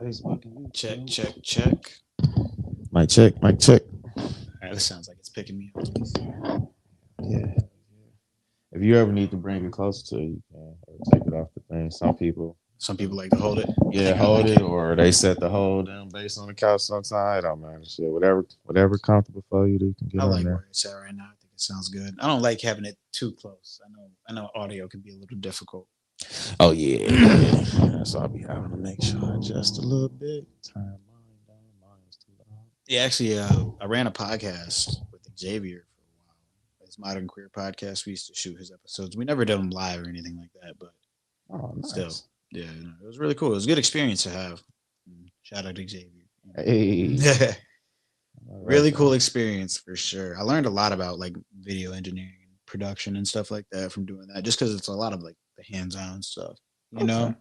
Facebook and Check, YouTube. check, check. Mic check, mic check. All right, this sounds like it's picking me up. Yeah. If you ever need to bring it closer to you, can or take it off the thing. Some people like to hold it. Yeah, hold it, or they set the hold down based on the couch sometimes. It don't matter. Shit, whatever comfortable for you, that you can get I on like there. where it's at right now. I think it sounds good. I don't like having it too close. I know audio can be a little difficult. Oh yeah, yeah. So I'll be having to make sure I adjust a little bit. Turn mine down. Mine is too loud. Yeah, actually, I ran a podcast with Xavier for a while. His Modern Queer podcast. We used to shoot his episodes. We never did them live or anything like that, but Oh, nice. still, yeah, it was really cool. It was a good experience to have. Shout out to Xavier. Hey, Really cool experience for sure. I learned a lot about like video engineering and production and stuff like that from doing that, just because it's a lot of like the hands-on stuff. You know,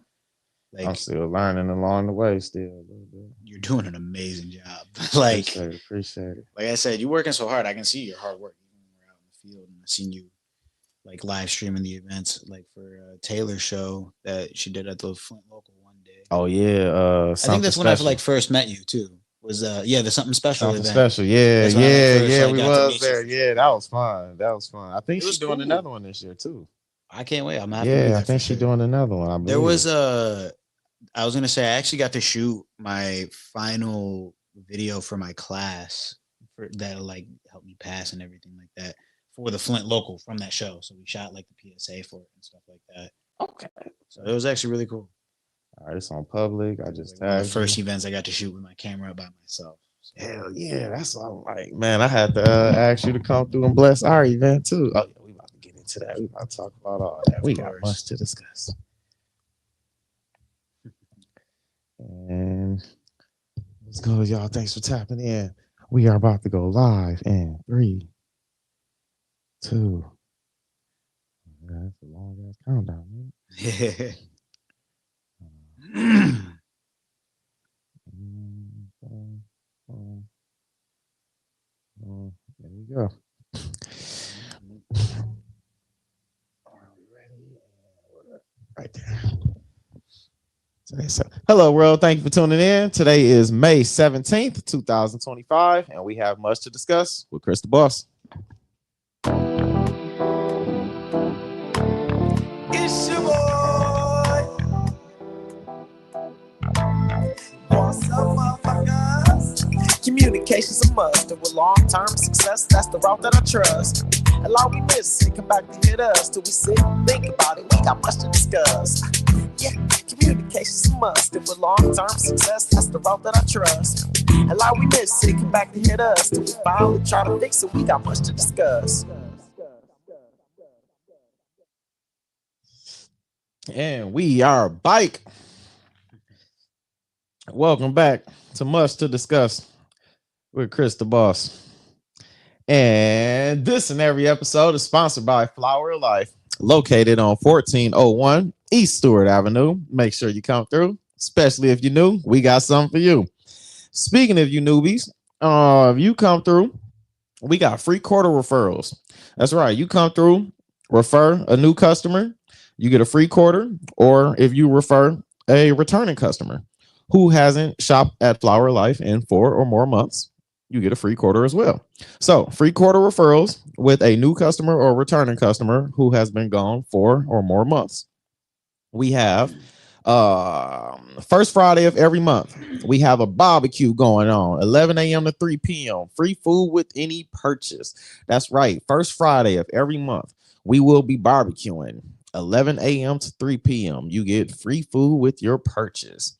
I'm like still learning along the way. Still a little bit. you're doing an amazing job. like Appreciate it. like I said, you're working so hard. I can see your hard work even when we're out in the field, and I've seen you like live streaming the events, like for Taylor's show that she did at the Flint local one day. Oh yeah, I think that's when I like first met you too. Was the something special something event? special. Yeah, That's when I first, yeah. like, We got to was meet there. you. Yeah, that was fun. That was fun. I think It was she's doing cool. another one this year too. I can't wait. I'm happy to be Yeah, there I for think she's sure. doing another one. I believe. There was I was gonna say I actually got to shoot my final video for my class for that like helped me pass and everything like that for the Flint local from that show. So we shot like the PSA for it and stuff like that. Okay. So it was actually really cool. All right, it's on public. I just Like one of tagged the first you. events I got to shoot with my camera by myself. So, Hell yeah, that's what I'm like. Man, I had to ask you to come through and bless our event too. Oh yeah, we about to get into that. We about to talk about all that. We got course. much to discuss. And let's go, y'all. Thanks for tapping in. We are about to go live in 3, 2. That's a long ass countdown, man. yeah. There we go. Are we ready? Right there. Hello, world. Thank you for tuning in. Today is May 17th, 2025, and we have much to discuss with Chris the Boss. It's your boy. What's up, motherfuckers? Communication's a must, and with long-term success, that's the route that I trust. Allow me miss and come back to hit us till we sit and think about it. We got much to discuss. Yeah, communication's a must, and with long-term success, that's the route that I trust. Allow me miss and come back to hit us till we finally try to fix it. We got much to discuss. And we are bike. Welcome back to Much to Discuss with Chris the Boss. And this and every episode is sponsored by Flower of Life, located on 1401 East Stewart Avenue. Make sure you come through, especially if you're new. We got something for you. Speaking of you newbies, if you come through, we got free quarter referrals. That's right. You come through, refer a new customer, you get a free quarter, or if you refer a returning customer who hasn't shopped at Flower Life in 4 or more months, you get a free quarter as well. So free quarter referrals with a new customer or returning customer who has been gone 4 or more months. We have first Friday of every month, we have a barbecue going on 11 a.m. to 3 p.m. Free food with any purchase. That's right. First Friday of every month, we will be barbecuing 11 a.m. to 3 p.m. You get free food with your purchase.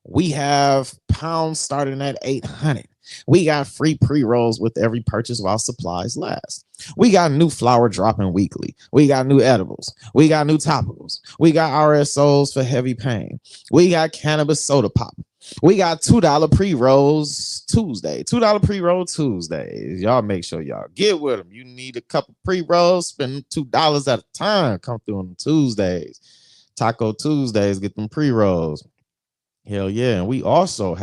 We have pounds starting at 800. We got free pre-rolls with every purchase while supplies last. We got new flour dropping weekly. We got new edibles. We got new topicals. We got RSOs for heavy pain. We got cannabis soda pop. We got $2 pre-rolls Tuesday. $2 pre-roll Tuesdays. Y'all make sure y'all get with them. You need a couple pre-rolls, spend $2 at a time. Come through on Tuesdays. Taco Tuesdays, get them pre-rolls. Hell yeah. And we also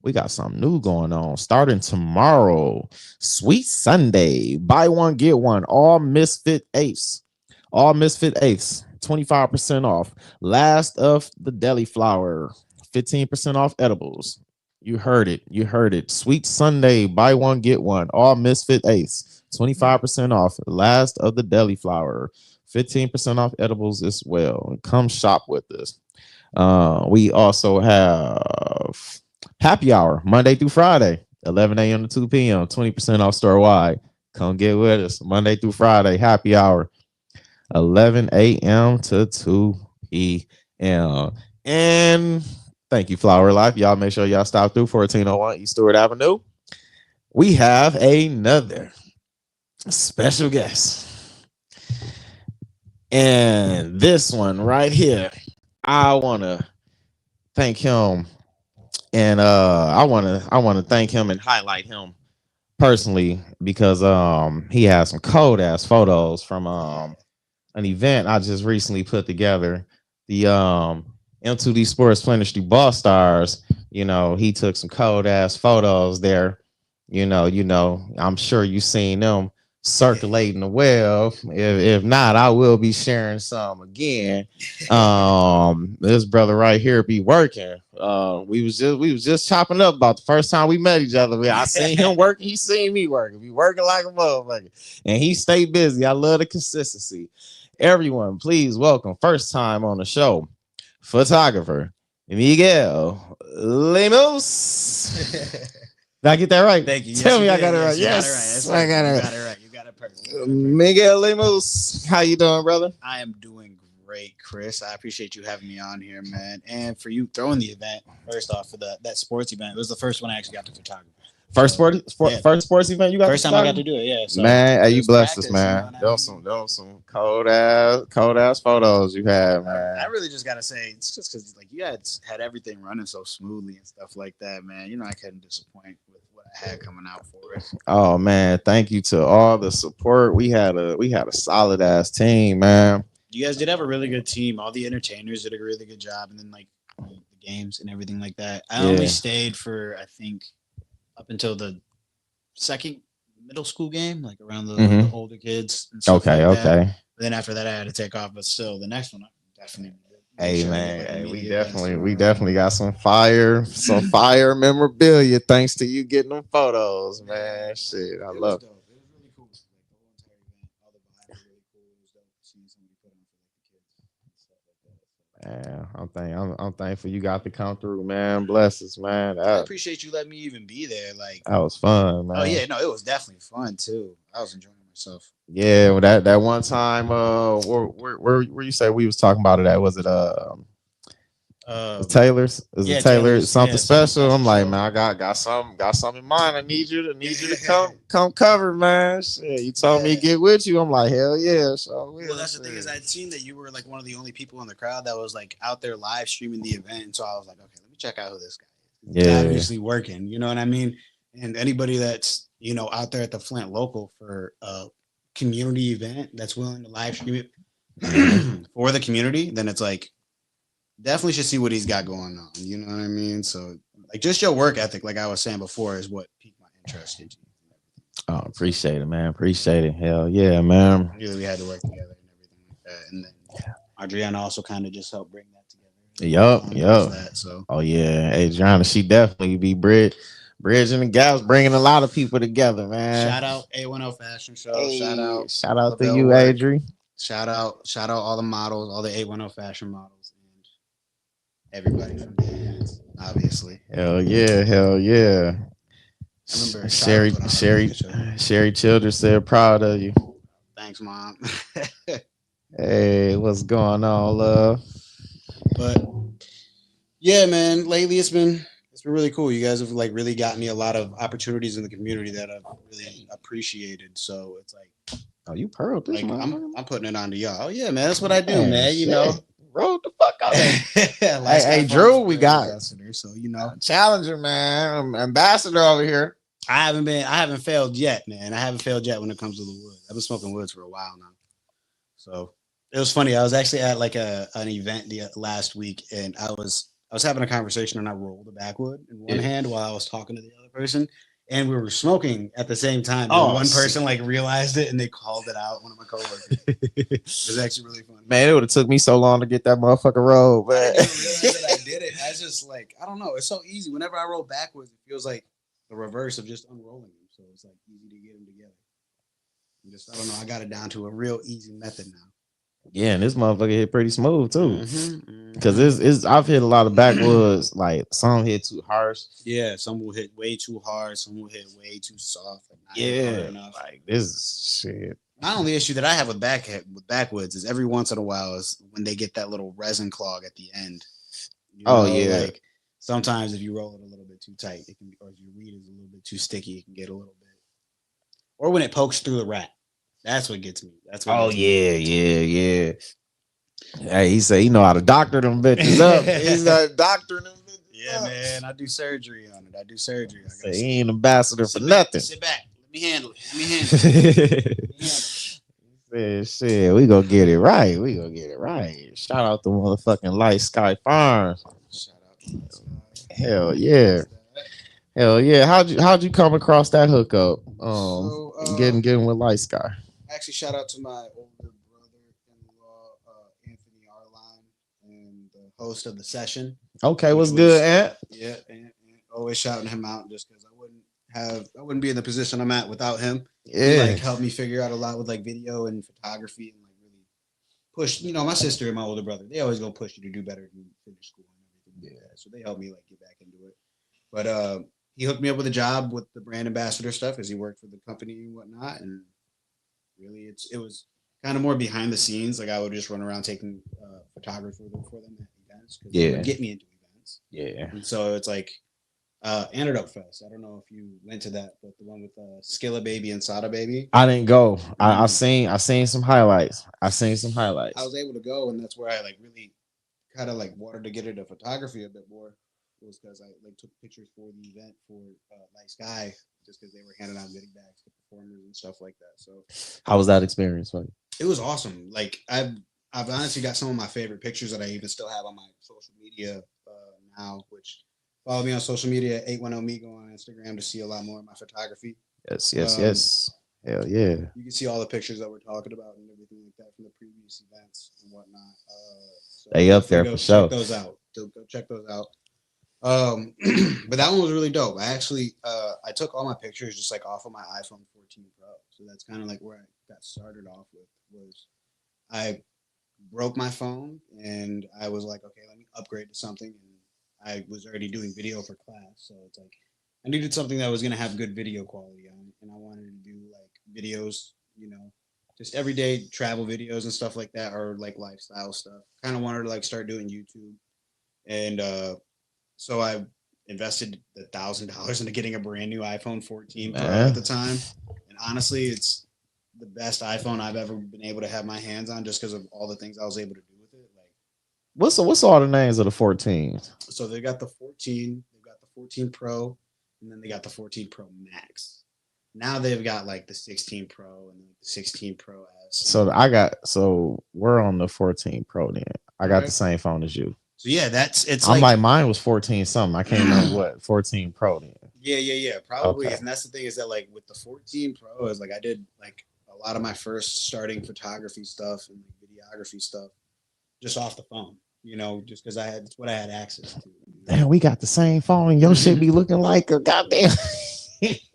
we got something new going on starting tomorrow. Sweet Sunday. Buy one, get one. All Misfit Eighths. 25% off. Last of the deli flour. 15% off edibles. You heard it. You heard it. Sweet Sunday, buy one, get one. All Misfit Ace, 25% off. Last of the deli flour, 15% off edibles as well. Come shop with us. We also have happy hour Monday through Friday, 11 a.m. to 2 p.m., 20% off store wide. Come get with us Monday through Friday, happy hour, 11 a.m. to 2 p.m. And thank you, Flower Life. Y'all make sure y'all stop through 1401 East Stewart Avenue. We have another special guest. And this one right here, I want to thank him. And I want to thank him and highlight him personally because he has some cold ass photos from an event I just recently put together. The M2D Sports Planetary Ball Stars. You know, he took some cold ass photos there. You know, I'm sure you seen them circulating the web. If not, I will be sharing some again. This brother right here be working. We was just chopping up about the first time we met each other. I seen him working, he seen me working. We working like a motherfucker. And he stayed busy. I love the consistency. Everyone, please welcome first time on the show, photographer Miguel Lemus. Did I get that right? Thank you. Tell me I got it right. Yes, I got it right. You got it perfect. Miguel Lemus, how you doing, brother? I am doing great, Chris. I appreciate you having me on here, man, and for you throwing the event. First off, for that sports event, it was the first one I actually got to photograph. First sports event you got. First time I got to do it. Yeah, so man. Hey, you blessed us, practice, man. You know Those some cold ass photos you had, man. I really just gotta say it's just because like you had everything running so smoothly and stuff like that, man. You know I couldn't disappoint with what I had coming out for it. Oh man, thank you to all the support. We had a solid ass team, man. You guys did have a really good team. All the entertainers did a really good job, and then like the games and everything like that. I only stayed for I think up until the second middle school game, like around the older kids. And stuff okay. But then after that, I had to take off. But still, the next one, I definitely. Hey man, we definitely got some fire memorabilia thanks to you getting them photos, man. Shit, I love it. It was really cool. Like the whole entire event, all the vibes were really cool. It was dope seeing somebody put on for like the kids and stuff like that. Yeah, I'm thankful you got to come through, man. Bless us, man. I appreciate you letting me even be there. Like that was fun, man. Oh yeah, no, it was definitely fun too. I was enjoying myself. Yeah, well, that one time, where you say we was talking about it at? Was it Taylor's? Is it Taylor's something special? I'm like, man, I got something in mind. I need you to come cover, man. Shit, you told me to get with you. I'm like, hell yeah. So well, that's the thing is I'd seen that you were like one of the only people in the crowd that was like out there live streaming the event, and so I was like, okay, let me check out who this guy is. He's obviously working. You know what I mean? And anybody that's out there at the Flint local for community event that's willing to live stream it for the community, then it's like definitely should see what he's got going on. You know what I mean? So like just your work ethic, like I was saying before, is what piqued my interest in you. Oh, appreciate it, man. Appreciate it. Hell yeah, man. We had to work together and everything like that. And then Adriana also kind of just helped bring that together. Yup. So oh yeah, Adriana, she definitely be bridging the gaps, bringing a lot of people together, man. Shout out A10 Fashion Show. Hey, shout out to you, Adri. Shout out all the models, all the A10 Fashion models, and everybody from the events, obviously. Hell yeah. I remember Sherry Childers said proud of you. Thanks, Mom. Hey, what's going on, love? But yeah, man, lately it's been really cool. You guys have like really got me a lot of opportunities in the community that I've really appreciated. So it's like, oh, you pearled this, like, I'm putting it on to y'all. Oh yeah, man, that's what I do, man. You know, roll the fuck out. Hey, Drew, we got ambassador, so challenger, man, ambassador over here. I haven't failed yet, man. I haven't failed yet when it comes to the wood. I've been smoking woods for a while now. So it was funny. I was actually at like an event last week, and I was having a conversation, and I rolled a backwood in one hand while I was talking to the other person, and we were smoking at the same time. And one person like realized it, and they called it out. One of my coworkers. It was actually really funny. Man, it would have took me so long to get that motherfucker rolled, but I didn't realize that I get it. I just like I don't know. It's so easy. Whenever I roll backwards, it feels like the reverse of just unrolling them. So it's like easy to get them together. I don't know. I got it down to a real easy method now. Yeah, and this motherfucker hit pretty smooth too. Mm-hmm, Cause it's I've hit a lot of backwoods, like some hit too harsh. Yeah, some will hit way too hard, some will hit way too soft. Like not hard Yeah, enough. like this is shit. My only issue that I have with backwoods is every once in a while is when they get that little resin clog at the end. Like sometimes if you roll it a little bit too tight, it can be, or if your reed is a little bit too sticky, it can get a little bit. Or when it pokes through the wrap. That's what gets me. That's what gets me. Yeah. Hey, he said he know how to doctor them bitches up. He's not doctoring them bitches Yeah, up. Man, I do surgery on it. I do surgery. I say he ain't ambassador for nothing. Sit back. Let me handle it. Shit, we gonna get it right. Shout out to motherfucking Light Sky Farms. Shout out to Light Sky. Hell yeah. How'd you come across that hookup? Getting with Light Sky. Actually, shout out to my older brother-in-law, Anthony Arline, and the host of the session. Okay, what's good, Ant? Yeah, and always shouting him out just because I wouldn't be in the position I'm at without him. Yeah, He helped me figure out a lot with like video and photography and like really push. My sister and my older brother, they always gonna push you to do better than finish school and everything. Yeah, so they helped me like get back into it. But he hooked me up with a job with the brand ambassador stuff because he worked for the company and whatnot. And really, it was kind of more behind the scenes. Like I would just run around taking photography for them at events because they would get me into events. Yeah, and so it's like Antidote Fest. I don't know if you went to that, but the one with Skilla Baby and Sada Baby. I didn't go. I seen some highlights. I was able to go, and that's where I like really kind of like wanted to get into photography a bit more. Was because I like took pictures for the event for Light Sky just because they were handing out goodie bags to performers and stuff like that. So how was that experience for you? It was awesome. Like I've honestly got some of my favorite pictures that I even still have on my social media now, which follow me on social media, 810 Migo on Instagram to see a lot more of my photography. Yes. Hell yeah. You can see all the pictures that we're talking about and everything like that from the previous events and whatnot. So they up there for sure. Check those out. Go check those out. But that one was really dope. I actually I took all my pictures just like off of my iPhone 14 Pro. So that's kind of like where I got started off with was I broke my phone and I was like, okay, let me upgrade to something. And I was already doing video for class. So it's like I needed something that was gonna have good video quality on it. And I wanted to do like videos, just everyday travel videos and stuff like that, or like lifestyle stuff. Kind of wanted to like start doing YouTube. And so I invested $1,000 into getting a brand new iPhone 14 Pro at the time. And honestly, it's the best iPhone I've ever been able to have my hands on just because of all the things I was able to do with it. Like, what's all the names of the 14? So they got the 14, they've got the 14 Pro, and then they got the 14 Pro Max. Now they've got like the 16 Pro and the 16 Pro S. So we're on the 14 Pro then. I got the same phone as you. So yeah, I'm like mine was 14 something. I can't remember what 14 Pro then. Yeah. Probably. Okay. And that's the thing is that like with the 14 Pro is like I did like a lot of my first starting photography stuff and videography stuff just off the phone, just because that's what I had access to. Damn, we got the same phone and your shit be looking like a goddamn. It's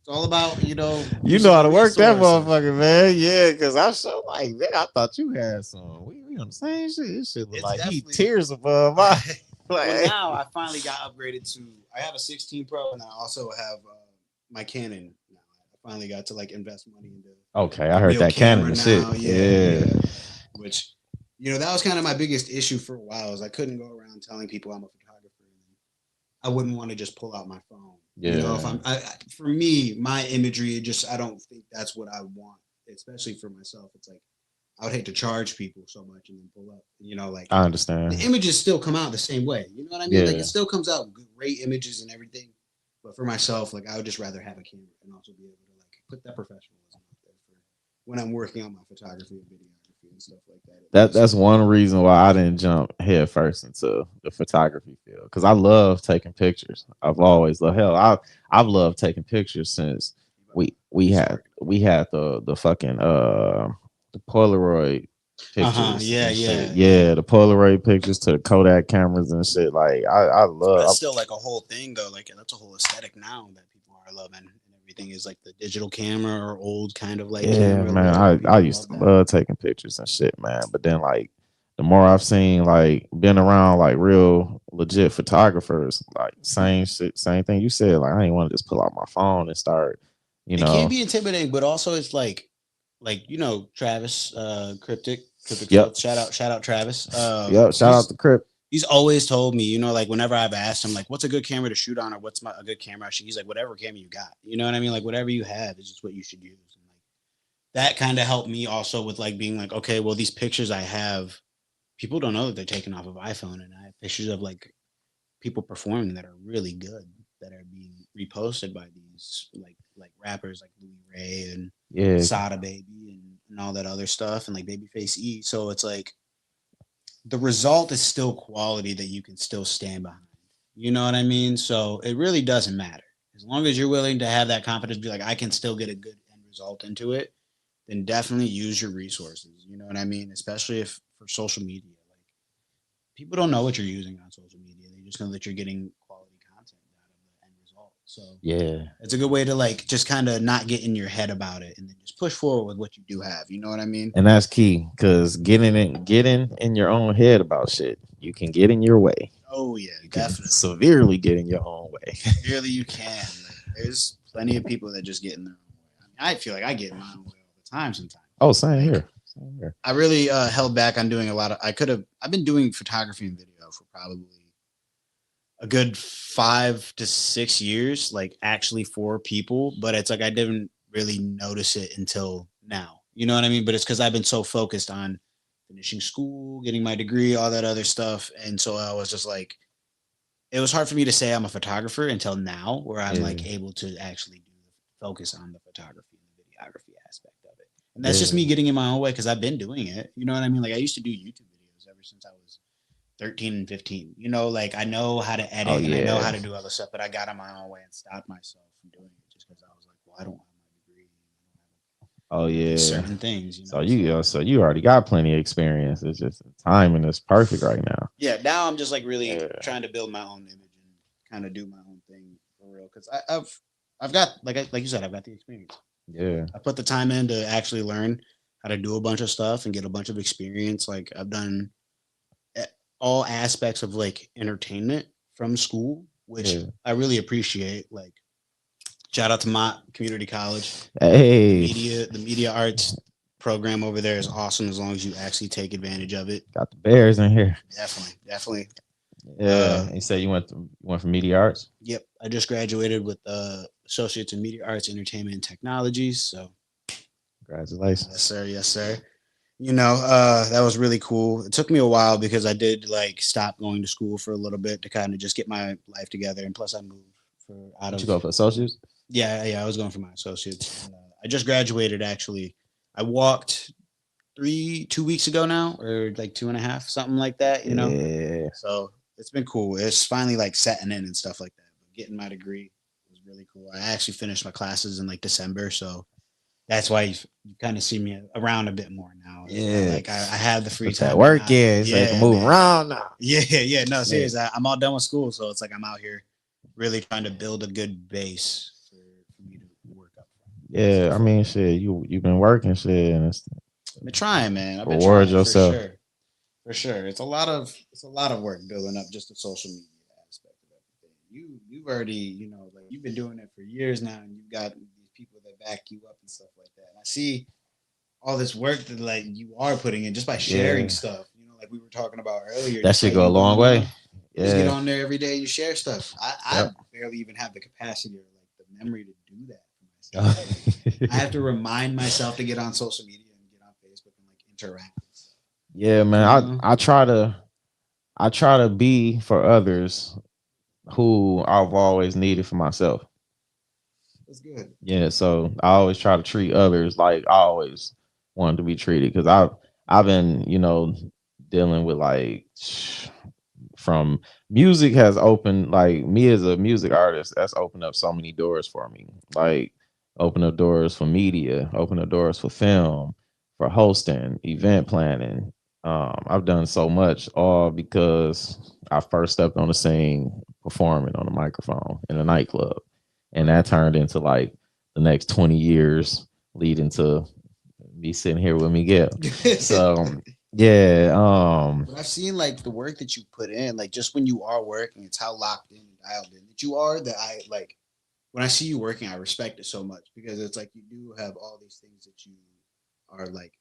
all about, you know how to work that motherfucker, man. Yeah, because I so like, man, I thought you had some. We on the same shit. This shit look like he tears above my. Well, now I finally got upgraded to. I have a 16 Pro, and I also have my Canon. Now I finally got to like invest money into. Okay, I heard that Canon shit. Yeah. Which, that was kind of my biggest issue for a while. Is I couldn't go around telling people I'm a photographer. I wouldn't want to just pull out my phone. Yeah. If for me, my imagery, I don't think that's what I want, especially for myself. It's like, I would hate to charge people so much and then pull up, like I understand. The images still come out the same way. You know what I mean? Yeah. Like it still comes out great images and everything. But for myself, like I would just rather have a camera and also be able to like put that professionalism out there for when I'm working on my photography and videography and stuff like that. That's one reason why I didn't jump head first into the photography field, because I love taking pictures. I've always loved. Hell, I've loved taking pictures since we had the fucking the Polaroid pictures Yeah, and shit. yeah. The Polaroid pictures to the Kodak cameras and shit. Like I That's love. still like a whole thing though. Like that's a whole aesthetic now that people are loving, and everything is like the digital camera or old kind of like Yeah, camera man. look. I People used love to that. love taking pictures and shit, man. But then like the more I've seen, like been around like real legit photographers, like same shit, same thing you said. Like I ain't want to just pull out my phone and start, you It can know. be intimidating, but also it's like Travis, cryptic Yep. stuff. Shout out Travis. Yep. Shout out to Crip. He's always told me, like whenever I've asked him, like, what's a good camera to shoot on, or what's a good camera I should. He's like, whatever camera you got. You know what I mean? Like whatever you have is just what you should use. And like that kind of helped me also with like being like, okay, well these pictures I have, people don't know that they're taken off of iPhone, and I have pictures of like people performing that are really good that are being reposted by these like rappers like Louis Ray and Yeah. Sada Baby and all that other stuff and like Babyface E. So it's like the result is still quality that you can still stand behind. You know what I mean? So it really doesn't matter. As long as you're willing to have that confidence, be like, I can still get a good end result into it, then definitely use your resources. You know what I mean? Especially if for social media. Like people don't know what you're using on social media. They just know that you're getting quality content out of the end result. So Yeah. it's a good way to like just kind of not get in your head about it and then just push forward with what you do have. You know what I mean? And that's key because getting in your own head about shit, you can get in your way. Oh yeah, You can definitely. severely get in your own way. Really, you can. Like, there's plenty of people that just get in their own way. I feel like I get in my own way all the time sometimes. Oh, same Like, here. Same here. I really held back on doing a lot of. I've been doing photography and video for probably a good 5 to 6 years, like actually for people. But it's like I didn't really notice it until now. You know what I mean? But it's because I've been so focused on finishing school, getting my degree, all that other stuff, and so I was just like, it was hard for me to say I'm a photographer until now, where I'm like Yeah. able to actually do focus on the photography and the videography aspect of it. And that's just Yeah. me getting in my own way because I've been doing it. You know what I mean? Like I used to do YouTube videos ever since I was 13 and 15. Like I know how to edit Oh and I know how yeah. to do other stuff, but I got in my own way and stopped myself from doing it just because I was like, well, I don't have my degree. Oh These yeah. certain things, So you already got plenty of experience. It's just the timing is perfect right now. yeah, now I'm just like really Yeah. trying to build my own image and kind of do my own thing for real. Because I've got like you said, I've got the experience. Yeah. I put the time in to actually learn how to do a bunch of stuff and get a bunch of experience. Like I've done all aspects of like entertainment from school, which Yeah. I really appreciate. Like shout out to my community college. Hey, The media arts program over there is awesome as long as you actually take advantage of it. got the Bears in here. Definitely. Yeah. You said you went for media arts. Yep. I just graduated with associates in media arts, entertainment, and technologies. So Congratulations. yes, sir. Yes, sir. That was really cool. It took me a while because I did like stop going to school for a little bit to kind of just get my life together. And plus I moved for out Did of you go for associates? yeah, I was going for my associates. And, I just graduated actually. I walked 2 weeks ago now, or like 2.5, something like that. Yeah. So it's been cool. It's finally like setting in and stuff like that. But getting my degree was really cool. I actually finished my classes in like December, so that's why you kind of see me around a bit more now. Yeah. Like I have the free Put time. that work now. in so you can move man. around now. Yeah. No, seriously, I'm all done with school, so it's like I'm out here really trying to build a good base for me to work up from. Yeah, I mean, shit, you've been working, shit, and it's I've been trying, man. I've been reward trying yourself. for sure. For sure, it's a lot of work building up just the social media aspect of everything. You've already like you've been doing it for years now, and you've got these people that back you up and stuff like that. And I see all this work that like you are putting in just by sharing Yeah. stuff. Like we were talking about earlier. That just should how go a you long going, way. You just get Yeah. on there every day. You share stuff. I Yep. barely even have the capacity or like the memory to do that for myself. I have to remind myself to get on social media and get on Facebook and like interact. And stuff. Yeah, man. I try to be for others who I've always needed for myself. That's good. Yeah, so I always try to treat others like I always wanted to be treated because I've been, dealing with like from music has opened like me as a music artist, that's opened up so many doors for me. Like open up doors for media, open up doors for film, for hosting, event planning. I've done so much, all because I first stepped on the scene performing on a microphone in a nightclub, and that turned into like the next 20 years, leading to me sitting here with Miguel. So yeah, But I've seen like the work that you put in, like just when you are working, it's how locked in and dialed in that you are. That I like when I see you working, I respect it so much because it's like you do have all these things that you are like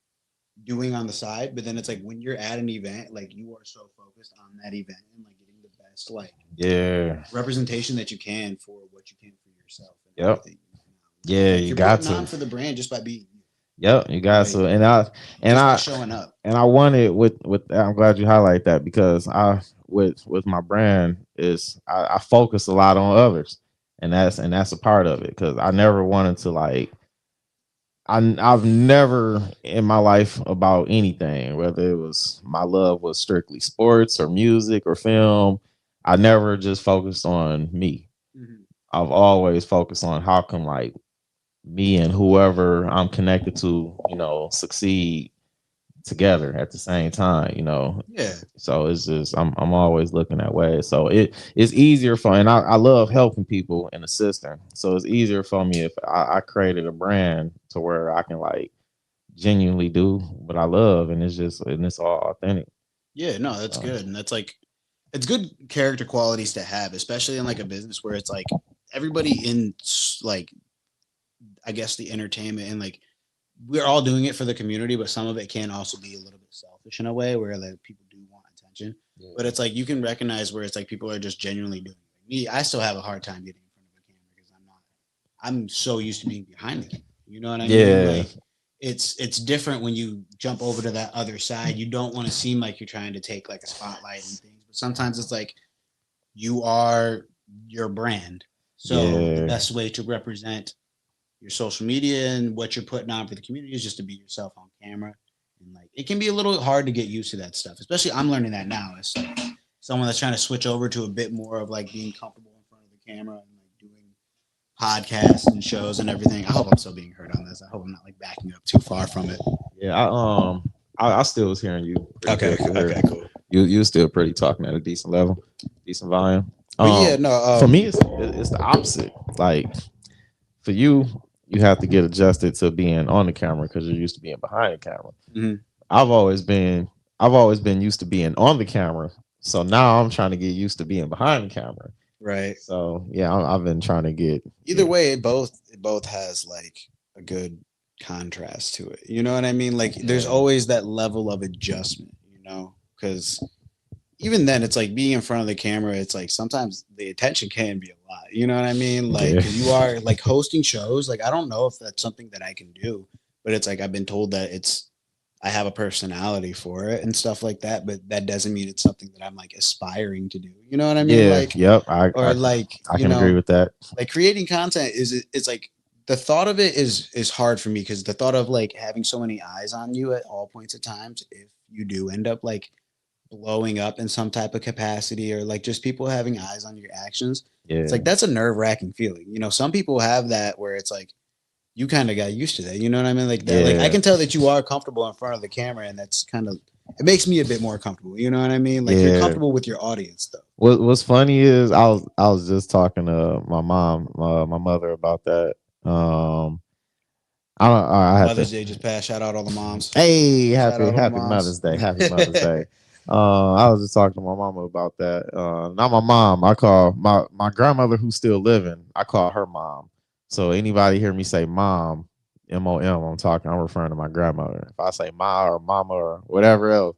doing on the side, but then it's like when you're at an event, like you are so focused on that event and like getting the best like yeah, representation that you can for what you can for yourself and yep, everything. It's yeah, like you you're got putting to. on for the brand just by being you, Yep, you got like to, and just by I showing up. and I wanted with. I'm glad you highlight that, because I with my brand is I focus a lot on others, and that's a part of it, because I never wanted to like I've never in my life about anything, whether it was my love was strictly sports or music or film. I never just focused on me. Mhm. I've always focused on how can like me and whoever I'm connected to, succeed together at the same time. Yeah, So it's just I'm always looking that way. So it's easier for, and I love helping people and assisting. So it's easier for me if I created a brand to where I can like genuinely do what I love, and it's all authentic. yeah, no, that's So good, and that's like it's good character qualities to have, especially in like a business where it's like everybody in like I guess the entertainment and like we're all doing it for the community, but some of it can also be a little bit selfish in a way where like people do want attention. yeah, But it's like you can recognize where it's like people are just genuinely doing it. Like me, I still have a hard time getting in front of a camera because I'm so used to being behind the camera. You know what I mean? yeah, Like it's different when you jump over to that other side. You don't want to seem like you're trying to take like a spotlight and things, but sometimes it's like you are your brand. So the yeah, best way to represent your social media and what you're putting on for the community is just to be yourself on camera. And like it can be a little hard to get used to that stuff, especially I'm learning that now as someone that's trying to switch over to a bit more of like being comfortable in front of the camera and like doing podcasts and shows and everything. I hope I'm still being heard on this. I hope I'm not like backing up too far from it. yeah. I still was hearing you pretty Okay, good clear. okay, cool. You still pretty talking at a decent level, decent volume. But yeah, no, For me, it's the opposite. Like for you, you have to get adjusted to being on the camera because you're used to being behind the camera. mhm, I've always been I've always been used to being on the camera, so now I'm trying to get used to being behind the camera. right. So yeah, I've been trying to get. Either way, it both has like a good contrast to it. You know what I mean? Like there's Yeah. always that level of adjustment, because even then it's like being in front of the camera, it's like sometimes the attention can be a lot. You know what I mean? Like Yeah. 'cause you are like hosting shows, like I don't know if that's something that I can do, but it's like I've been told that it's I have a personality for it and stuff like that, but that doesn't mean it's something that I'm like aspiring to do. You know what I mean? Yeah. Like Yep. or like, I can agree with that. like creating content is it's like the thought of it is hard for me because the thought of like having so many eyes on you at all points of times if you do end up like blowing up in some type of capacity or like just people having eyes on your actions, it's Yeah. like that's a nerve-wracking feeling. Some people have that where it's like you kind of got used to that. You know what I mean? Like that. Like I Yeah. can tell that you are comfortable in front of the camera, and that's kind of it makes me a bit more comfortable. You know what I mean? Like you're Yeah. comfortable with your audience, though. What's funny is I was just talking to my mom, my mother about that. I don't. I have Mother's to. Day just passed. Shout out all the moms. Hey, Shout happy out all the happy moms. Mother's Day. Happy Mother's Day. I was just talking to my mama about that. Not my mom. I call my grandmother who's still living. I call her mom. So anybody hear me say mom, M-O-M, I'm referring to my grandmother. If I say ma or mama or whatever else,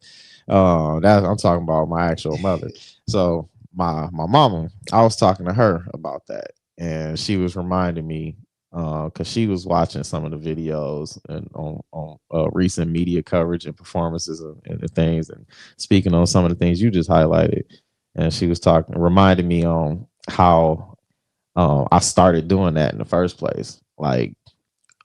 that I'm talking about my actual mother. So my mama, I was talking to her about that, and she was reminding me because she was watching some of the videos and on recent media coverage and performances and the things, and speaking on some of the things you just highlighted. And she was talking, reminding me on how I started doing that in the first place, like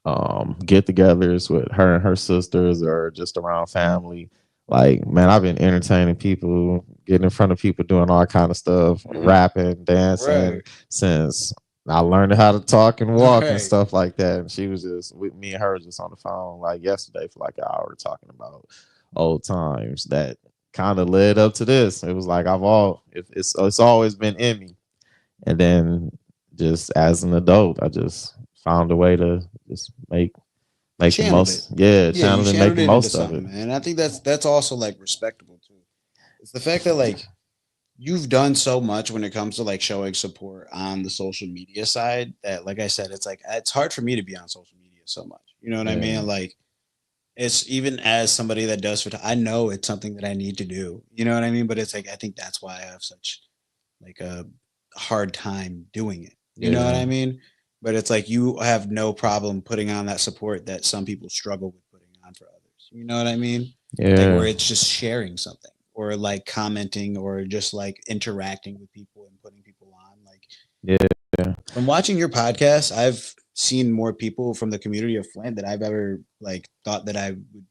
get-togethers with her and her sisters, or just around family. Like, man, I've been entertaining people, getting in front of people, doing all kind of stuff, Mhm. rapping, dancing Right. since I learned how to talk and walk and Right. stuff like that. And she was just with me and her just on the phone like yesterday for like an hour talking about old times that kind of led up to this. It was like it's always been in me. And then just as an adult, I just found a way to just make the Channeled it. most, yeah, Yeah, you channel and make channeled the it into most of it. something, man. I think that's also like respectable too. It's the fact that like you've done so much when it comes to like showing support on the social media side that like I said, it's like it's hard for me to be on social media so much. You know what I Yeah. mean? Like it's even as somebody that does I know it's something that I need to do. You know what I mean? But it's like I think that's why I have such like a hard time doing it. You know what Yeah. I mean? But it's like you have no problem putting on that support that some people struggle with putting on for others. You know what I mean? Like Yeah. where it's just sharing something or like commenting or just like interacting with people and putting people on. Like Yeah. from watching your podcast, I've seen more people from the community of Flint that I've ever like thought that I would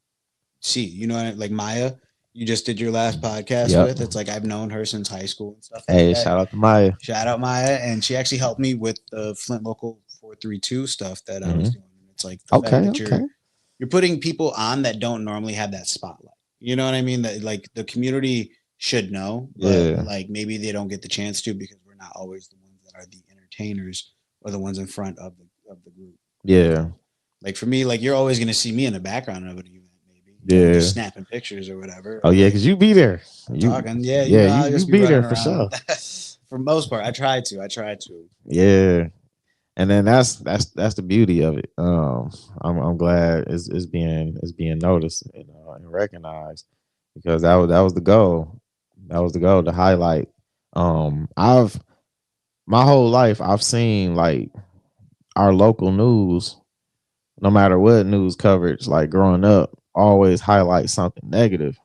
see. You know, like Maya, you just did your last podcast Yep. with. It's like I've known her since high school and stuff like Hey, that. shout out to Maya. Shout out Maya, and she actually helped me with the Flint Local 432 stuff that I was Mhm. doing. And it's like the fact Okay, that okay. you're putting people on that don't normally have that spotlight. You know what I mean? That like the community should know, but Yeah. like maybe they don't get the chance to because we're not always the ones that are the entertainers or the ones in front of the group. Yeah. Like for me, like you're always gonna see me in the background of an event, maybe like just Yeah. snapping pictures or whatever, Oh or yeah, like cause you be there. You talking. Yeah, you yeah, know, you I'll you just be be running there for around. sure. For most part, I try to. I try to. Yeah. And then that's the beauty of it. I'm glad it's being noticed and recognized because that was the goal. That was the goal to highlight. I've my whole life I've seen like our local news, no matter what news coverage, like growing up, always highlight something negative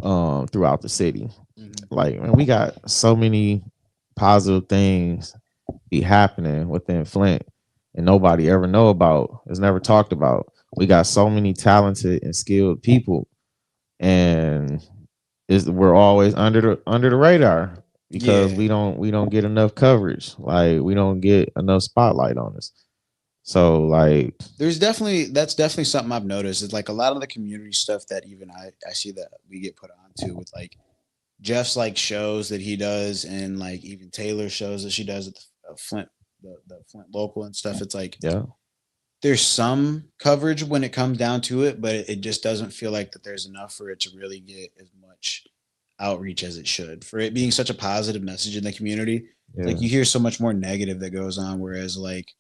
throughout the city. Mhm. Like man, we got so many positive things be happening within Flint and nobody ever know about. It's never talked about. We got so many talented and skilled people and we're always under the radar because Yeah, we don't get enough coverage. Like we don't get enough spotlight on us. So like there's definitely that's definitely something I've noticed. Is like a lot of the community stuff that even I see that we get put onto with like Jeff's like shows that he does and like even Taylor's shows that she does at the Flint the Flint local and stuff. It's like yeah, there's some coverage when it comes down to it, but it just doesn't feel like that there's enough for it to really get as much outreach as it should. For it being such a positive message in the community, yeah, like you hear so much more negative that goes on. Whereas like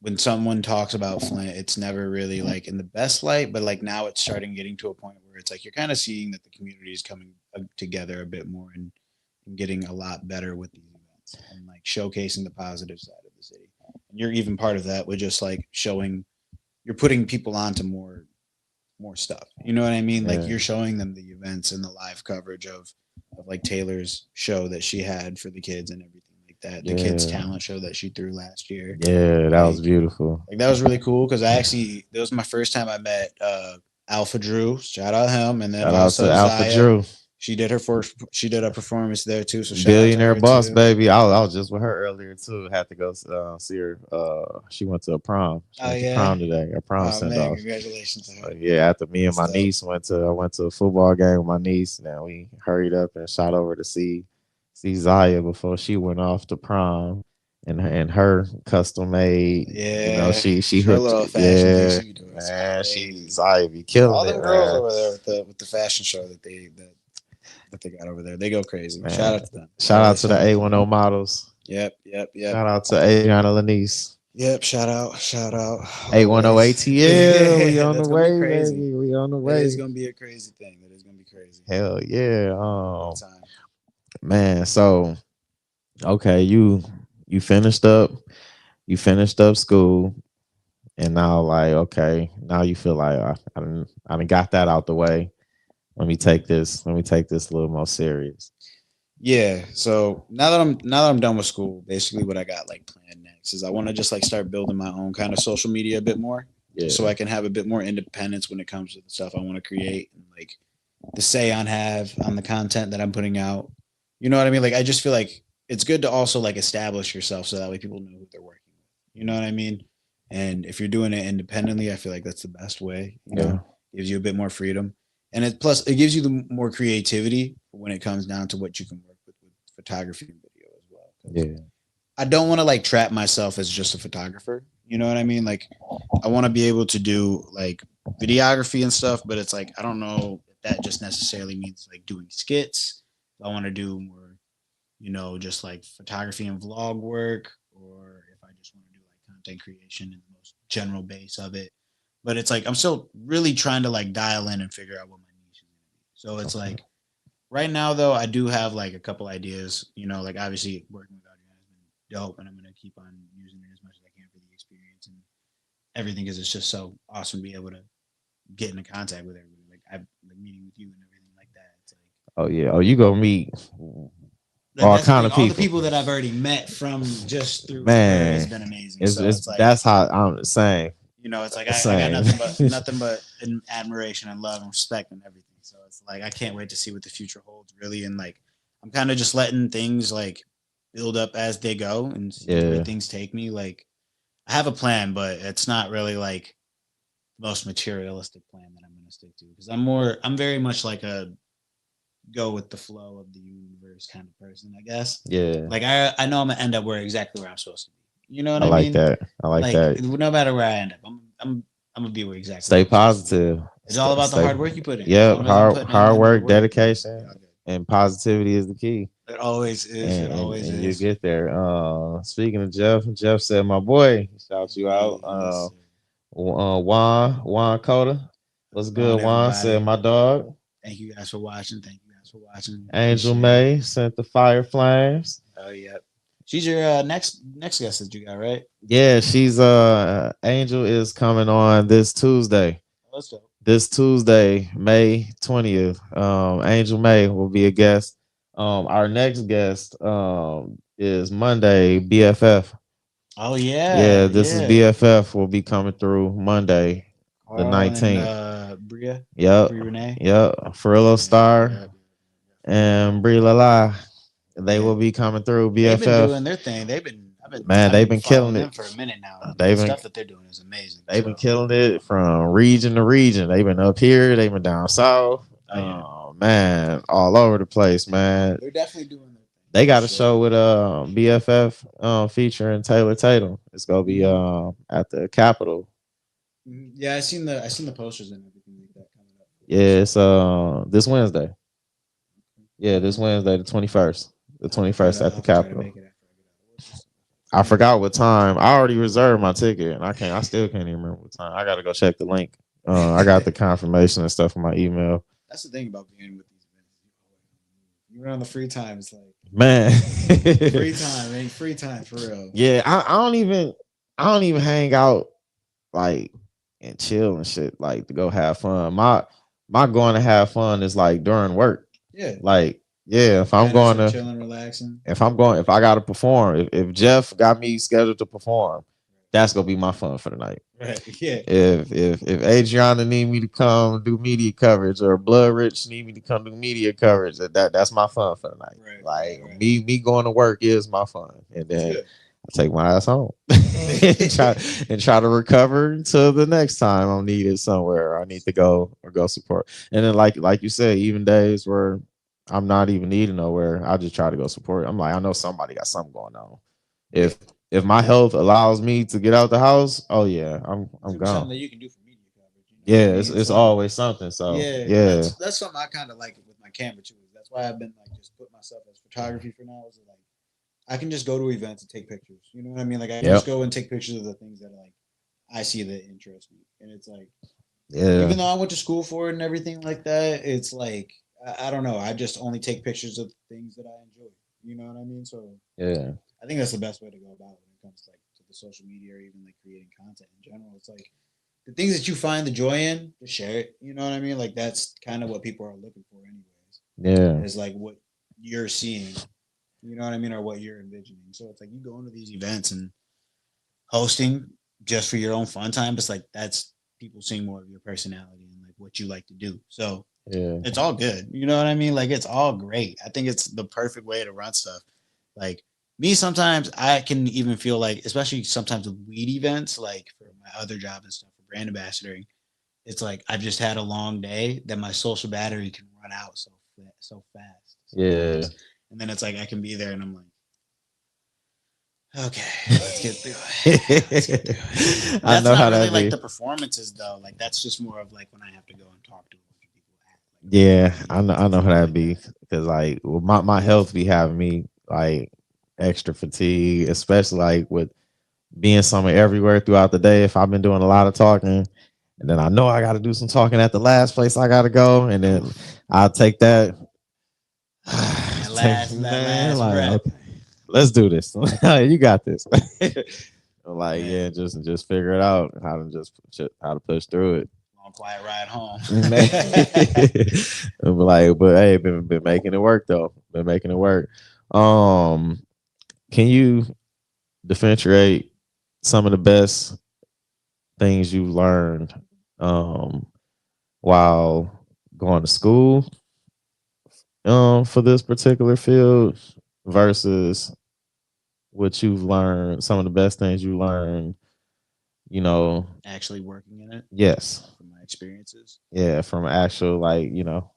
when someone talks about Flint, it's never really like in the best light, but like now it's starting getting to a point where it's like you're kind of seeing that the community is coming together a bit more and getting a lot better with these events and like showcasing the positive side of the city. And you're even part of that with just like showing you're putting people on to more stuff. You know what I mean? Like yeah, you're showing them the events and the live coverage of like Taylor's show that she had for the kids and everything like that. The kids yeah, talent show that she threw last year. yeah. That was Like beautiful. that was really cool because I actually that was my first time I met Alpha Drew. Shout out him, and then Shout out to also Alpha Zaya. Drew. She did a performance there too. So shout out to Billionaire her boss too. baby. I was just with her earlier too. Had to go see her. She went to a prom. She Oh went to yeah. prom today. A prom Oh send man, off. congratulations to her. Yeah, after me and That's my dope. niece I went to a football game with my niece. Now we hurried up and shot over to see Zaya before she went off to prom, and her custom made. Yeah, She her hooked. little fashion thing Yeah, she be doing is man. She crazy. Zaya be killing All it, them girls man. over there with the fashion show that they got over there, they go crazy. Shout Man, out to them. shout out Always to the shout out to them. A10 models. Yep, yep, yep. Shout out to Adriana Lanice. Yep, shout out, 810 always. ATL. We Yeah, on the that's gonna be way, crazy. baby. We on the That is way. gonna be a crazy thing. That is gonna be crazy. Hell yeah. Big time. Man. So okay, you finished up, school, and now like okay, now you feel like I done got that out the way. Let me take this a little more serious. Yeah. So now that I'm done with school, basically what I got like planned next is I want to just like start building my own kind of social media a bit more, just so Yeah, I can have a bit more independence when it comes to the stuff I want to create and like the say on have on the content that I'm putting out. You know what I mean? Like I just feel like it's good to also like establish yourself so that way people know who they're working with. You know what I mean? And if you're doing it independently, I feel like that's the best way. You Yeah. know, gives you a bit more freedom, and it plus it gives you the more creativity when it comes down to what you can work with photography and video as well. 'Cause Yeah. I don't want to like trap myself as just a photographer. You know what I mean? Like I want to be able to do like videography and stuff, but it's like I don't know if that just necessarily means like doing skits. I want to do more, just like photography and vlog work, or if I just want to do like content creation in the most general base of it. But it's like I'm still really trying to like dial in and figure out what my niche is gonna be. So it's Okay. like right now though, I do have like a couple ideas. Like obviously working with audio has been dope, and I'm gonna keep on using it as much as I can for the experience and everything, because it's just so awesome to be able to get into contact with everybody. Like I like meeting with you and everything like that. It's like Oh yeah. Oh, you gonna meet all that's the kind thing. of All the people. people that I've already met from just through her has Man, been amazing. So it's it's like that's how I'm the same. it's like The I got same. nothing but admiration and love and respect and everything. So it's like I can't wait to see what the future holds really, and like I'm kind of just letting things like build up as they go and see where Yeah. things take me. Like I have a plan, but it's not really like the most materialistic plan that I'm going to stick to, because I'm very much like a go with the flow of the universe kind of person, I guess. Yeah. Like I know I'm gonna end up exactly where I'm supposed to be. You know what I I like mean? that. I like Like that. no matter where I end up, I'm gonna be exactly where Stay I'm supposed to be. positive. It's all about the Stay. hard work you put in. As Yep. long as I'm putting in Hard the work, work, then we dedication, all good. and positivity is the key. It always is. It always And you is. get there. Speaking of Jeff said, my boy, shout you out. Yes, sir. Juan Coda. What's What's going on, good, Juan? Said everybody? my dog. Thank you guys for watching. Thank you guys for watching. Angel Appreciate it. May sent the fire flames. Oh yeah. She's your next guest that you got, right? Yeah, she's Angel is coming on this Tuesday. Oh, let's go. This Tuesday, May 20th. Angel May will be a guest. Our next guest is Monday, BFF. Oh yeah, Yeah, this is yeah. BFF will be coming through Monday, the Carl and 19th. Bria, Yep. Brie Renee. Yep. Farillo Yeah, Star and Brie Lala. They yeah. will be coming through They've been BFF. doing their thing. I've been Man, they've been following killing them it. for a minute now. The They've been stuff that they're doing is amazing. they've been So, killing it from region to region. They've been up here, they've been down south. oh yeah, Oh man, all over the place, man. they're definitely doing their thing. They For got a sure. show with BFF featuring Taylor Tatum. It's gonna be at the Capitol. Yeah, I seen the posters and everything like that coming up. Yeah, it's this Wednesday. Yeah, this Wednesday, the 21st. The 21st at the I'll try to Capitol. make it after I get out. I forgot what time. I already reserved my ticket, and I still can't even remember what time. I gotta go check the link. I got the confirmation and stuff in my email. That's the thing about being with these events. You're on the free time. It's like Man, free time, ain't free time for real. Yeah, I don't even hang out like and chill and shit like to go have fun. My going to have fun is like during work. Yeah, Like yeah, if I'm going to chilling, relaxing. if I got to perform, if Jeff got me scheduled to perform, that's gonna be my fun for the night. Right. Yeah. If Adriana need me to come do media coverage or Blood Rich need me to come do media coverage, that's my fun for the night. Right, Like right. me going to work is my fun, and then I take my ass home and try to recover until the next time I'm needed somewhere. I need to go or go support. And then like you said, even days where I'm not even needed nowhere, I just try to go support. I'm like, I know somebody got something going on. If my health allows me to get out the house, oh yeah, I'm Something gone. that you can do for media coverage. Yeah, it's always something. So yeah, that's something I kind of like with my camera too. That's why I've been like just put myself as photography for now. Is like I can just go to events and take pictures. You know what I mean? Like I can just go and take pictures of the things that like I see that interest me, and it's like even though I went to school for it and everything like that, it's like I don't know. I just only take pictures of things that I enjoy. You know what I mean? So yeah. I think that's the best way to go about it when it comes to like to the social media or even like creating content in general. It's like the things that you find the joy in, just share it. You know what I mean? Like that's kind of what people are looking for, anyways. Yeah, Is like what you're seeing. You know what I mean, or what you're envisioning. So it's like you go into these events and hosting just for your own fun time. It's like that's people seeing more of your personality and like what you like to do. So yeah, it's all good. You know what I mean? Like it's all great. I think it's the perfect way to run stuff. Like me, sometimes I can even feel like, especially sometimes with weed events, like for my other job and stuff for brand ambassadoring, it's like I've just had a long day that my social battery can run out so fast Yeah. sometimes, and then it's like I can be there and I'm like, okay, let's get through it. Let's get through it. I That's know not how really that like be. the performances though. Like that's just more of like when I have to go and talk to a bunch of people at like a Yeah, brand I event know and how stuff that like be that. because like well, my health be having me like extra fatigue, especially like with being somewhere everywhere throughout the day. If I've been doing a lot of talking, and then I know I got to do some talking at the last place I got to go, and then Oof. I'll take that. That Man, last like breath. okay, let's do this. You got this. Like yeah, Man, just figure it out how to how to push through it. long quiet ride home. Man. But like, but hey, been making it work though. Been making it work. Um, can you differentiate some of the best things you learned um while going to school for this particular field versus what you've learned, some of the best things you learned, you know, Actually working in it yes. from my experiences. Yeah, from actual like,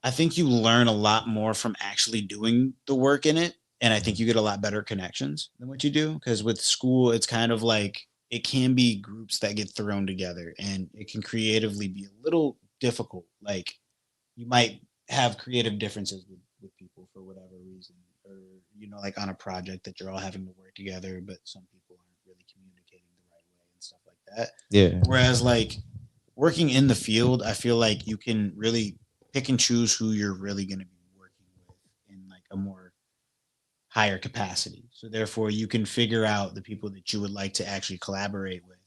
I think you learn a lot more from actually doing the work in it. And I think you get a lot better connections than what you do. Because with school, it's kind of like it can be groups that get thrown together and it can creatively be a little difficult. Like you might have creative differences with people for whatever reason, or, like on a project that you're all having to work together, but some people aren't really communicating the right way and stuff like that. yeah. Whereas, like, working in the field, I feel like you can really pick and choose who you're really going to be working with in like a more higher capacity. So therefore, you can figure out the people that you would like to actually collaborate with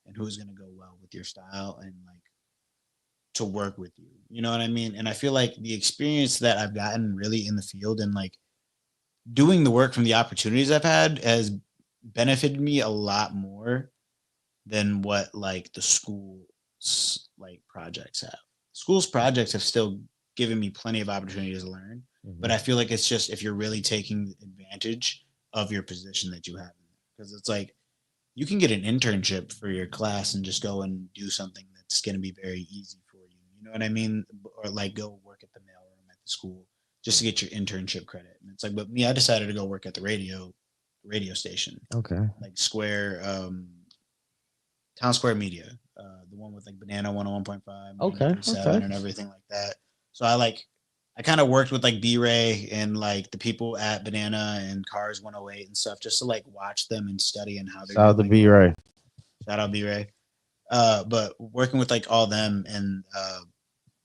and who's going to go well with your style and like to work with you. You know what I mean? And I feel like the experience that I've gotten really in the field and like doing the work from the opportunities I've had has benefited me a lot more than what like the school like projects have. School's projects have still given me plenty of opportunities to learn, but I Mhm. feel like it's just if you're really taking advantage of your position that you have, because it's like you can get an internship for your class and just go and do something that's going to be very easy for you. You know what I mean? Or like go work at the mailroom at the school just to get your internship credit. And it's like, but me, I decided to go work at the radio station, Okay. like Town Square Media, the one with like Banana 101.5, Okay. 93.7, Okay. and everything like that. So I kind of worked with like B Ray and like the people at Banana and Cars 108 and stuff just to like watch them and study and how they're Shout out to doing. B Ray. Shout out B Ray. But working with like all them and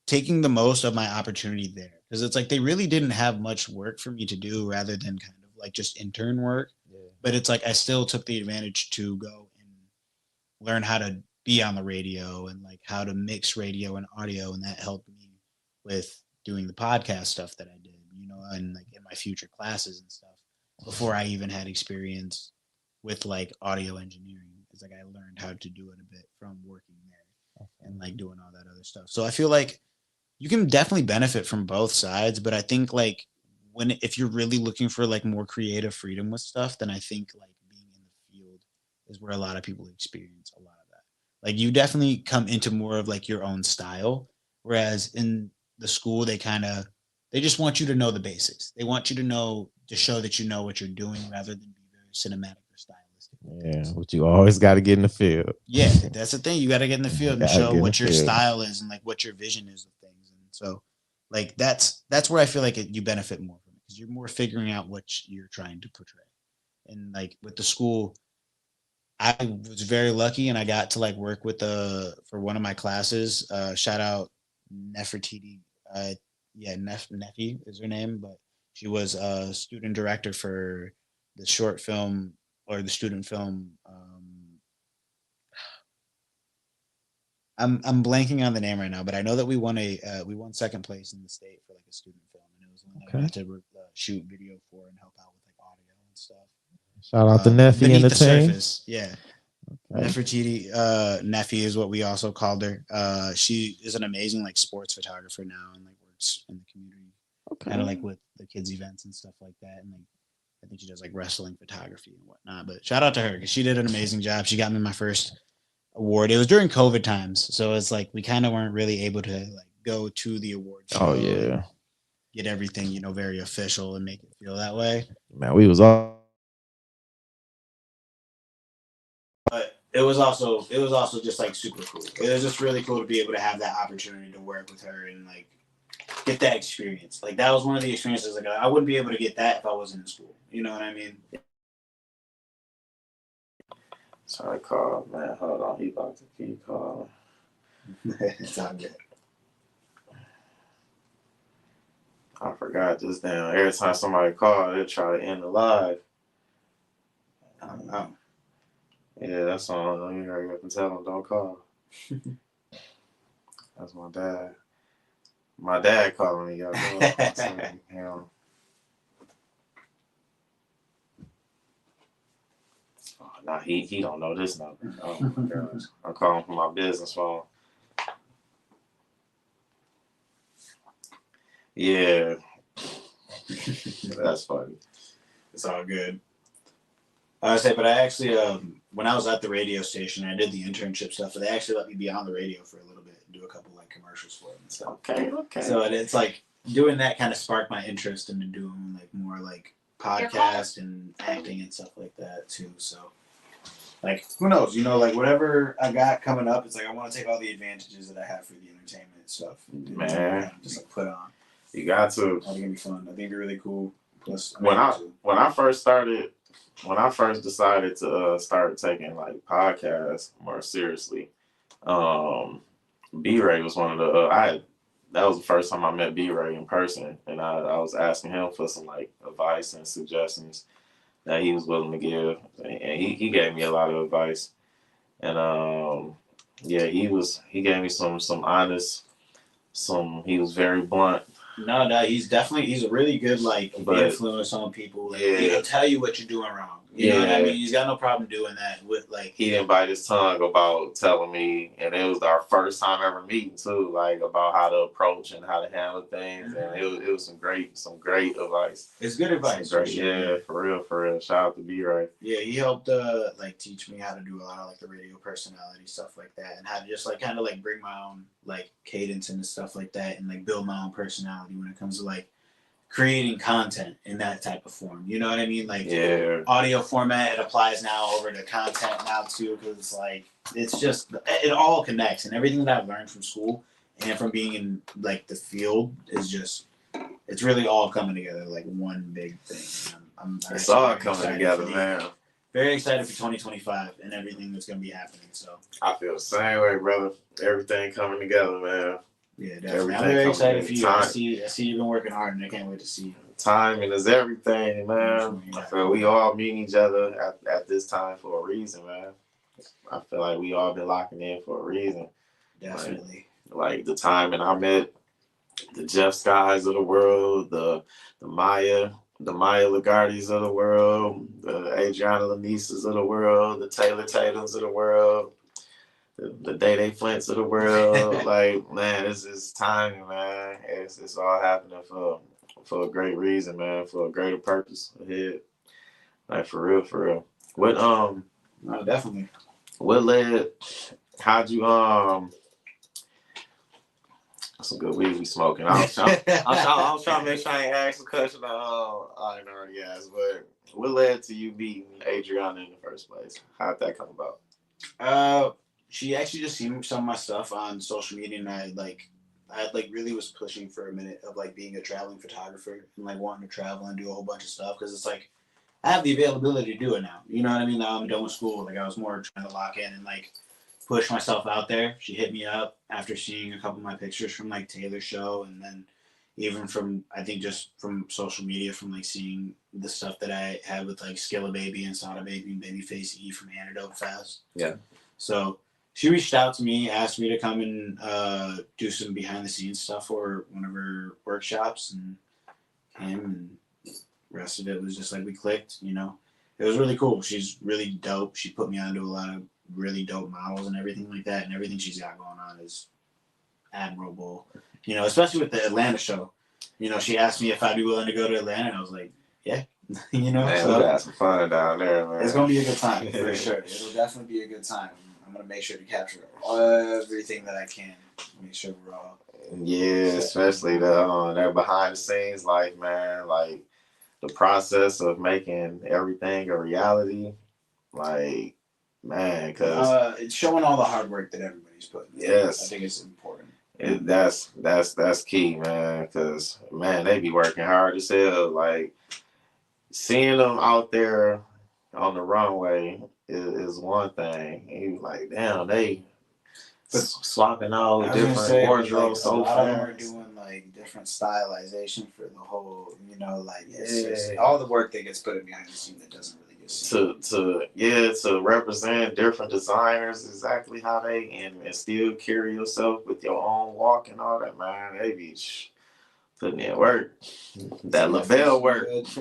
taking the most of my opportunity there because it's like they really didn't have much work for me to do rather than kind of like just intern work. Yeah. But it's like I still took the advantage to go and learn how to be on the radio and like how to mix radio and audio, and that helped me with doing the podcast stuff that I did, and like in my future classes and stuff before I even had experience with like audio engineering. It's like I learned how to do it a bit from working there and like doing all that other stuff. So I feel like you can definitely benefit from both sides, but I think like if you're really looking for like more creative freedom with stuff, then I think like being in the field is where a lot of people experience a lot of that. Like you definitely come into more of like your own style, whereas in the school they just want you to know the basics. They want you to know to show that you know what you're doing rather than be very cinematic or stylistic with Yeah, things. but you always got to get in the field. Yeah, that's the thing. You got to get in the field and Gotta show get in the what your field. style is and like what your vision is of things. And so, like that's where I feel like you benefit more from it because you're more figuring out what you're trying to portray. And like with the school, I was very lucky and I got to like work with for one of my classes. Shout out Nefertiti. Uh, yeah, Nefi is her name, but she was a student director for the short film or the student film. I'm blanking on the name right now, but I know that we won second place in the state for like a student film, and it was one that I Okay. got to shoot video for and help out with like audio and stuff. Shout out to Neffy and Beneath the the team. surface, yeah. Okay. Nefertiti, Neffy is what we also called her. She is an amazing like sports photographer now and like works in the community, kind of Okay. like with the kids events and stuff like that, and like I think she does like wrestling photography and whatnot. But shout out to her because she did an amazing job. She got me my first award. It was during COVID times, so it's like we kind of weren't really able to like go to the award show. Oh yeah, get everything very official and make it feel that way. man, we was all. But it was also just like super cool. It was just really cool to be able to have that opportunity to work with her and like get that experience. Like that was one of the experiences. Like I wouldn't be able to get that if I wasn't in school. You know what I mean? Sorry, call, man. Hold on, he about to keep calling. It's all good. I forgot this damn. Every time somebody called, they try to end the live. I don't know. Yeah, that's on. You hurry up and tell them don't call. That's my dad. My dad calling me. Y'all know. Nah, he don't know this number. Oh my gosh. I'm calling from my business phone. Yeah. That's funny. It's all good. I say, but I actually, when I was at the radio station, I did the internship stuff. So they actually let me be on the radio for a little bit and do a couple like commercials for them and stuff. Okay. So it's like doing that kind of sparked my interest into doing like more like podcast and acting and stuff like that too. So like who knows? Like whatever I got coming up, it's like I want to take all the advantages that I have for the entertainment stuff. And Man, just like put on. You got to. I think it'd be fun. I think it'd be really cool. Plus, when I first decided to start taking like podcasts more seriously, B-Ray was one of the that was the first time I met B-Ray in person, and I was asking him for some like advice and suggestions that he was willing to give, and he gave me a lot of advice, and yeah, he gave me some honest, he was very blunt. No, he's a really good like influence on people. Like, he'll tell you what you're doing wrong. You know what I mean? He's got no problem doing that with like. He didn't bite his tongue about telling me, and it was our first time ever meeting too, like about how to approach and how to handle things, and it was some great advice. It's good advice. For real. Shout out to B-Ray. Yeah, he helped like teach me how to do a lot of like the radio personality stuff like that, and how to just like kind of like bring my own like cadence and stuff like that, and like build my own personality when it comes to like creating content in that type of form. You know what I mean? Like audio format, it applies now over to content now too, because it's like it's just it all connects, and everything that I've learned from school and from being in like the field is just it's really all coming together like one big thing. It's all coming together, man. Very excited for 2025 and everything that's going to be happening. So I feel the same way, brother. Everything coming together, man. Yeah, definitely. I'm very excited for you. I see you've been working hard, and I can't wait to see you. Timing is everything, man. I feel we all meet each other at this time for a reason, man. I feel like we all been locking in for a reason. Definitely. Like the time and I met the Jeff Skies of the world, the Maya Lagardis of the world, the Adriana Lanises of the world, the Taylor Tatums of the world. The Day Flints of the world, like man, it's timing, man. It's all happening for a great reason, man. For a greater purpose ahead, like for real. What No, definitely. What led? How'd you Some good weed we smoking. I was trying to make sure I ain't ask a question. I ain't already asked, but what led to you meeting Adriana in the first place? How'd that come about? She actually just seen some of my stuff on social media, and I really was pushing for a minute of like being a traveling photographer and like wanting to travel and do a whole bunch of stuff because it's like I have the availability to do it now. You know what I mean? Now I'm done with school. Like I was more trying to lock in and like push myself out there. She hit me up after seeing a couple of my pictures from like Taylor's show, and then even from I think just from social media, from like seeing the stuff that I had with like Skilla Baby and Sada Baby and Babyface E from Antidote Fest. Yeah. So she reached out to me, asked me to come and do some behind the scenes stuff for one of her workshops, and came, and the rest of it was just like we clicked, you know. It was really cool. She's really dope. She put me onto a lot of really dope models and everything like that, and everything she's got going on is admirable. You know, especially with the Atlanta show. You know, she asked me if I'd be willing to go to Atlanta, and I was like, yeah, You know, Man, so we got some fun down there, man. it's gonna be a good time for sure. It'll definitely be a good time. I'm gonna make sure to capture everything that I can. Make sure we're all. Yeah, especially that behind the scenes life, man. Like the process of making everything a reality. Like, man, because it's showing all the hard work that everybody's putting. Yes, I think it's important. That's key, man. Because man, they be working hard as hell. Like seeing them out there on the runway is one thing. And you like, damn, they swapping out different wardrobes so fast. A lot of them are doing like different stylization for the whole, you know, like it's just all the work that gets put behind the scene that doesn't really get seen. To represent different designers exactly how they and still carry yourself with your own walk and all that, man. They be putting in work. That LaBelle work. It's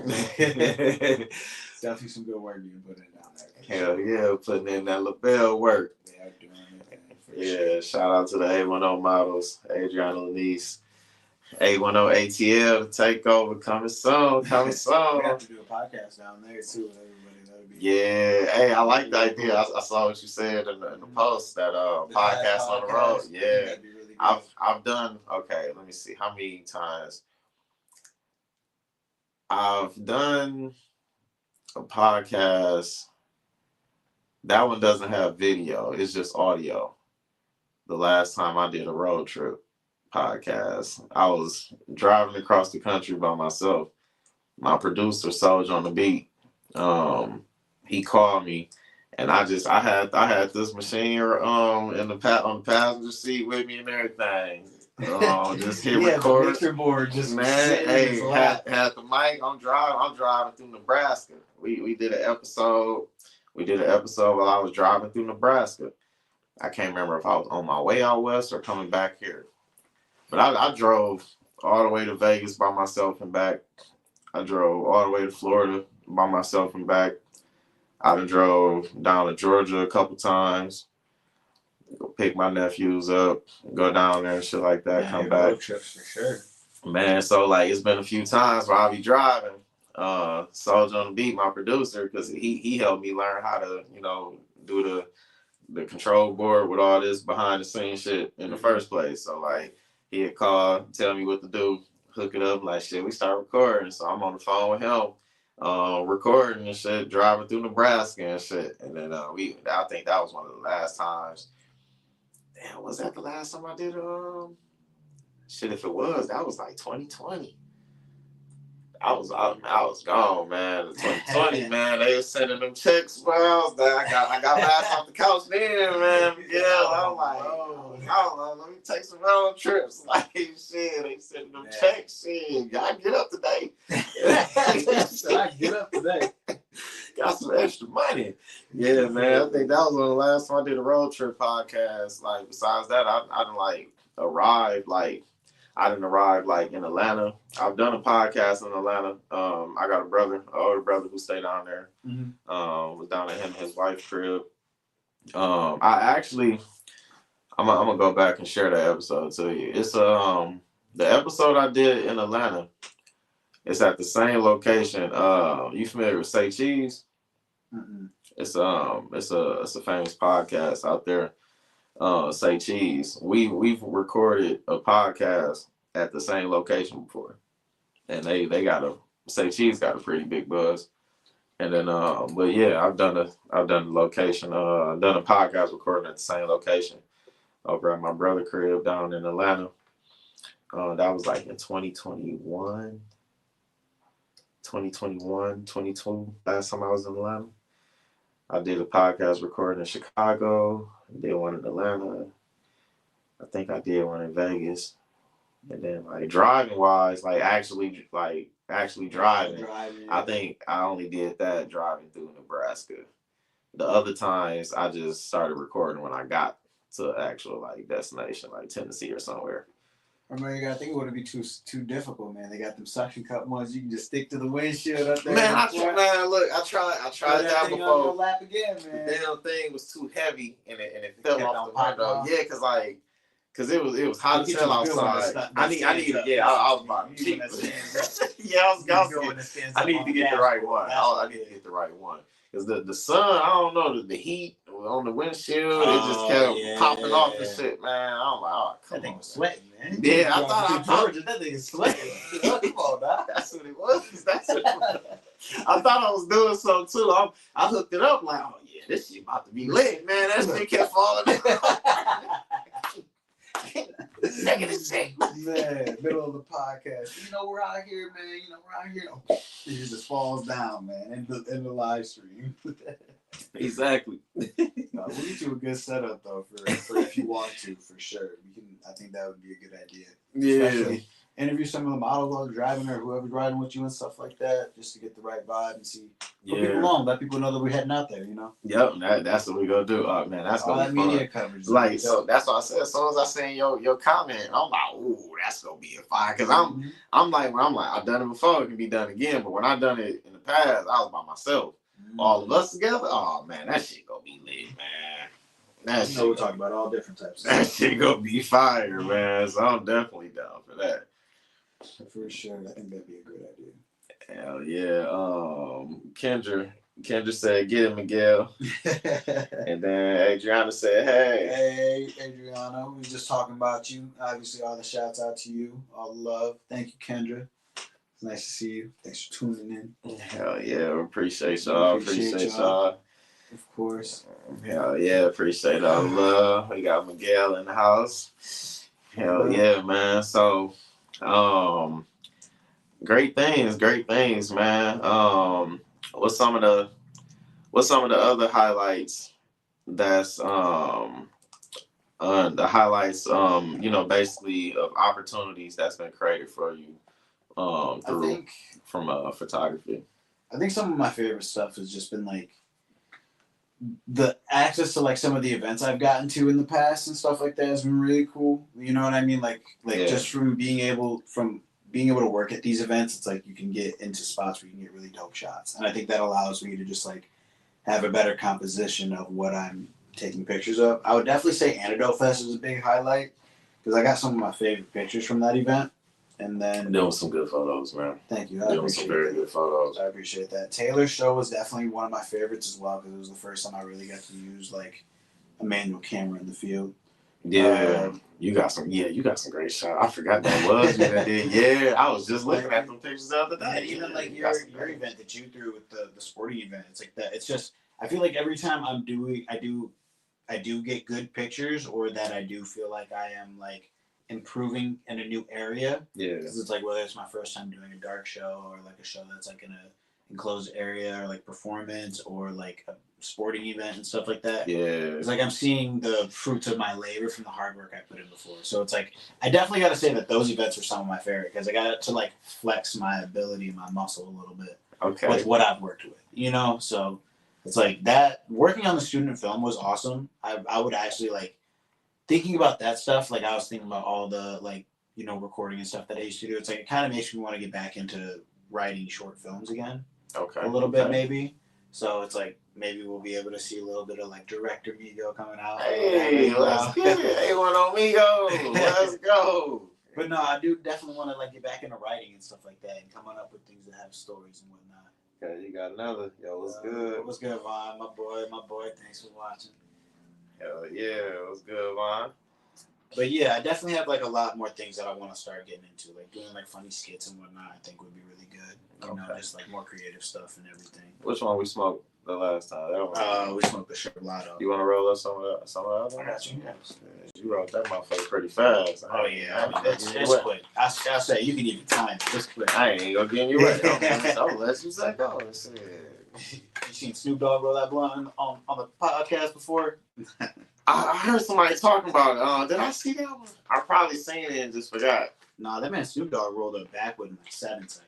definitely some good work being put in down there. Hell yeah, putting in that LaBelle work. They are doing it. Yeah, shout out to the A10 models, Adriana Lanise. A10 ATL takeover coming soon. We have to do a podcast down there too with everybody. That'd be hey, I like the idea. I saw what you said in the post that podcast on the road. Yeah, that'd be really good. I've done. Okay, let me see how many times I've done a podcast. That one doesn't have video; it's just audio. The last time I did a road trip podcast, I was driving across the country by myself. My producer, Soldier on the Beat, he called me, and I had this machine on the passenger seat with me and everything. Just hit record. Mixer board, just man. Hey, had the mic. I'm driving through Nebraska. We did an episode. We did an episode while I was driving through Nebraska. I can't remember if I was on my way out west or coming back here. But I drove all the way to Vegas by myself and back. I drove all the way to Florida by myself and back. I done drove down to Georgia a couple times. Go pick my nephews up, go down there and shit like that, come back. Road trips for sure. Man, so like it's been a few times where I'll be driving. Soldier on the Beat, my producer, because he helped me learn how to, do the control board with all this behind the scenes shit in the first place. So like he'd call, tell me what to do, hook it up, like shit, we start recording. So I'm on the phone with him, recording and shit, driving through Nebraska and shit. And then I think that was one of the last times. Damn, was that the last time I did shit? If it was, that was like 2020. I was gone, man. 2020, man. They was sending them checks, bro. I got last off the couch then, man. Yeah, I'm like, let me take some road trips. Like shit, they sending them checks. Shit, I get up today. Got some extra money. Yeah, man. I think that was the last time I did a road trip podcast. Like besides that, I didn't arrive in Atlanta. I've done a podcast in Atlanta. I got an older brother who stayed down there. Mm-hmm. Was down at him and his wife's crib. I'm gonna go back and share that episode to you. It's the episode I did in Atlanta. It's at the same location. You familiar with Say Cheese? Mm-hmm. It's a famous podcast out there. Say Cheese. We've recorded a podcast at the same location before, and they got Say Cheese got a pretty big buzz. And then but yeah, I've done the location, done a podcast recording at the same location over at my brother crib down in Atlanta. That was like in 2021, 22, last time I was in Atlanta. I did a podcast recording in Chicago. I did one in Atlanta. I think I did one in Vegas. And then like driving wise, like actually driving. I think I only did that driving through Nebraska. The other times I just started recording when I got to actual like destination, like Tennessee or somewhere. I think it would be too difficult, man. They got them suction cup ones. You can just stick to the windshield up there. Man, I tried that before. On your lap again, man. The damn thing was too heavy and it fell off the window. Yeah, because like Cause it was hot as hell outside. I need I was about to yeah, I was I need to get the right one. I need to get the right one. Cause the sun, I don't know, the heat on the windshield, it just kept popping off and shit, man. I'm like, oh, come on. That thing was sweating, man. Yeah, I thought Georgia, that thing is sweating. Come on, man. That's what it was. That's what it was. I thought I was doing so too. I hooked it up like, oh yeah, this shit about to be lit, man. That shit kept falling down. Man, middle of the podcast. You know, we're out here, man. You know, we're out here. It just falls down, man, in the live stream. Exactly. No, we'll get you a good setup though for if you want to, for sure. I think that would be a good idea. Yeah. Especially interview some of the models while driving or whoever's riding with you and stuff like that, just to get the right vibe and see. Put people on, let people know that we're heading out there, you know? Yep, that's what we're gonna do. Oh man, that's all gonna that be media fun. coverage. Like, so that's what I said. As soon as I seen your comment, I'm like, ooh, that's gonna be a fire. Cause I'm like, I've done it before, it can be done again. But when I done it in the past, I was by myself. All of us together, oh man, that shit gonna be lit, man. That shit we're talking about all different types of that shit gonna be fire, man. So I'm definitely down for that. For sure. I think that'd be a good idea. Hell yeah. Kendra said, get it, Miguel. And then Adriana said, hey. Hey, Adriana. We was just talking about you. Obviously, all the shouts out to you. All the love. Thank you, Kendra. It's nice to see you. Thanks for tuning in. Hell yeah. Appreciate y'all. Appreciate y'all. Of course. Hell yeah. Appreciate all the love. We got Miguel in the house. Hell yeah, man. So, great things, man. What's some of the other highlights that's the highlights basically of opportunities that's been created for you from photography? I think some of my favorite stuff has just been like the access to like some of the events I've gotten to in the past and stuff like that has been really cool. You know what I mean? Like just from being able to work at these events, it's like you can get into spots where you can get really dope shots. And I think that allows me to just like have a better composition of what I'm taking pictures of. I would definitely say Antidote Fest is a big highlight because I got some of my favorite pictures from that event. And then there was some good photos, man. Thank you. There was some very good photos. I appreciate that. Taylor's show was definitely one of my favorites as well because it was the first time I really got to use like a manual camera in the field. Yeah, you got some great shots. I forgot that was you that did. Yeah, I was just looking at them pictures the other day. Even like your event that you threw with the sporting event, it's like that. It's just I feel like every time I do get good pictures or that I do feel like I am like improving in a new area. Yeah, because it's like whether it's my first time doing a dark show or like a show that's like in a enclosed area or like performance or like a sporting event and stuff like that. Yeah, it's like I'm seeing the fruits of my labor from the hard work I put in before. So it's like I definitely got to say that those events are some of my favorite because I got to like flex my ability, my muscle a little bit. Okay, with what I've worked with, you know. So it's like that. Working on the student film was awesome. I would actually like thinking about that stuff. Like I was thinking about all the like recording and stuff that I used to do. It's like it kind of makes me want to get back into writing short films again. Okay. A little bit maybe. So it's like maybe we'll be able to see a little bit of like director Miguel coming out. Hey, let's get it. Hey, one on Miguel. Let's go. But no, I do definitely want to like get back into writing and stuff like that and coming up with things that have stories and whatnot. Okay, you got another. Yo, what's good? What's good, Vaughn? My boy. Thanks for watching. Hell yeah, what's good, Vaughn? But yeah, I definitely have like a lot more things that I want to start getting into, like doing like funny skits and whatnot. I think would be really good. You know, just like more creative stuff and everything. Which one we smoked the last time? We smoked the Chocolato. You want to roll up some of the others? I got you. Yes. You rolled that motherfucker pretty fast. Oh yeah, I mean, it's quick. I'll say you can even time it. It's quick. I ain't gonna get you right. I'll let you say go. You seen Snoop Dogg roll that blunt on the podcast before? I heard somebody talking about it. Did I see that one? I probably seen it and just forgot. Nah, that man Snoop Dogg rolled up backwood in like 7 seconds.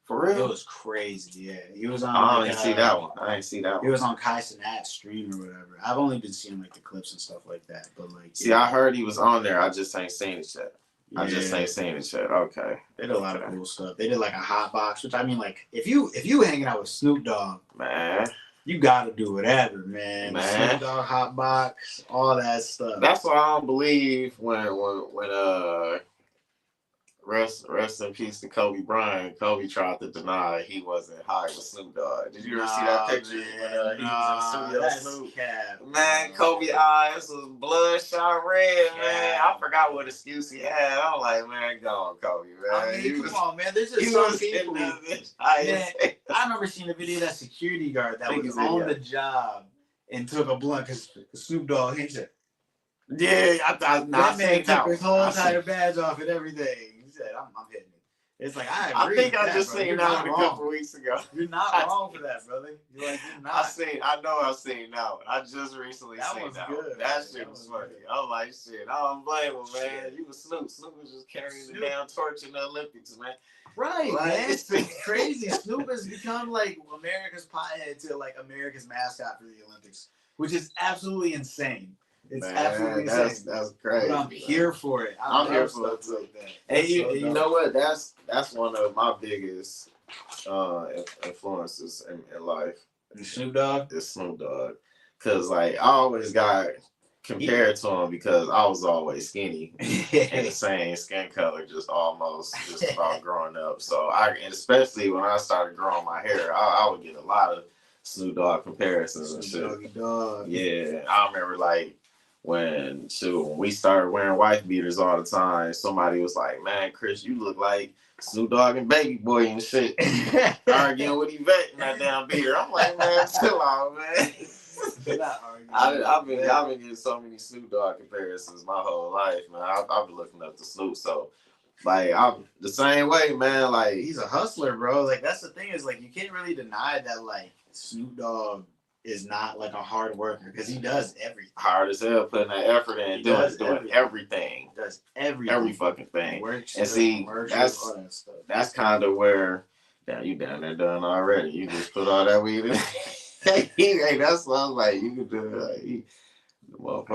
For real? It was crazy, yeah. He was on. I didn't see that one. I didn't see that one. He was on Kai Cenat's stream or whatever. I've only been seeing like the clips and stuff like that, but like. See, I heard he was on there. I just ain't seen it yet. Yeah. I just ain't seen it yet. Okay. They did a lot of cool stuff. They did like a hot box, which I mean, like if you hanging out with Snoop Dogg, man, You gotta do whatever, man. Man. Snoop Dogg, Hot Box, all that stuff. That's why I don't believe when rest in peace to Kobe Bryant. Kobe tried to deny he wasn't high with Snoop Dogg. Did you ever see that picture when he was in the studio? Snoop? Man, Kobe eyes was bloodshot red, man. I forgot what excuse he had. I'm like, man, go on, Kobe, man. I mean, come on, man. There's just some people. Man, I remember seeing a video of that security guard that was on the job and took a blunt because Snoop Dogg hit it. Yeah, I thought that man took his whole entire badge off and everything. He said, "I'm hitting it." It's like I think I just seen that one a couple weeks ago. You're not wrong for that, brother. You're like, you're not. I've seen that one. I just recently seen that one. That shit was funny. I'm like, shit, I don't blame him, man. You was Snoop. Snoop was just carrying the damn torch in the Olympics, man. Right, like, man. It's crazy. Snoop has become like America's pothead to like America's mascot for the Olympics, which is absolutely insane. It's absolutely insane. That's great. But I'm here for it. I'm here for it too. And you know what? That's one of my biggest influences in life. Snoop Dogg? It's Snoop Dogg. Cause like I always got compared to him because I was always skinny and the same skin color, just about growing up. So and especially when I started growing my hair, I would get a lot of Snoop Dogg comparisons and shit. Dogg. Yeah, I remember like when we started wearing wife beaters all the time, somebody was like, "Man, Chris, you look like Snoop Dogg and Baby Boy and shit." Arguing with Yvette in that damn beater. I'm like, man, chill out, man. I've been getting so many Snoop Dogg comparisons my whole life, man. I've been looking up to Snoop, so like I'm the same way, man. Like he's a hustler, bro. Like that's the thing is like you can't really deny that like Snoop Dogg is not like a hard worker because he does everything. Hard as hell, putting that effort in, doing everything. Does everything. Every fucking thing. Works, and see, that's kind of where you down there done already. You just put all that weed in. Hey, that's what I was like. You can do it.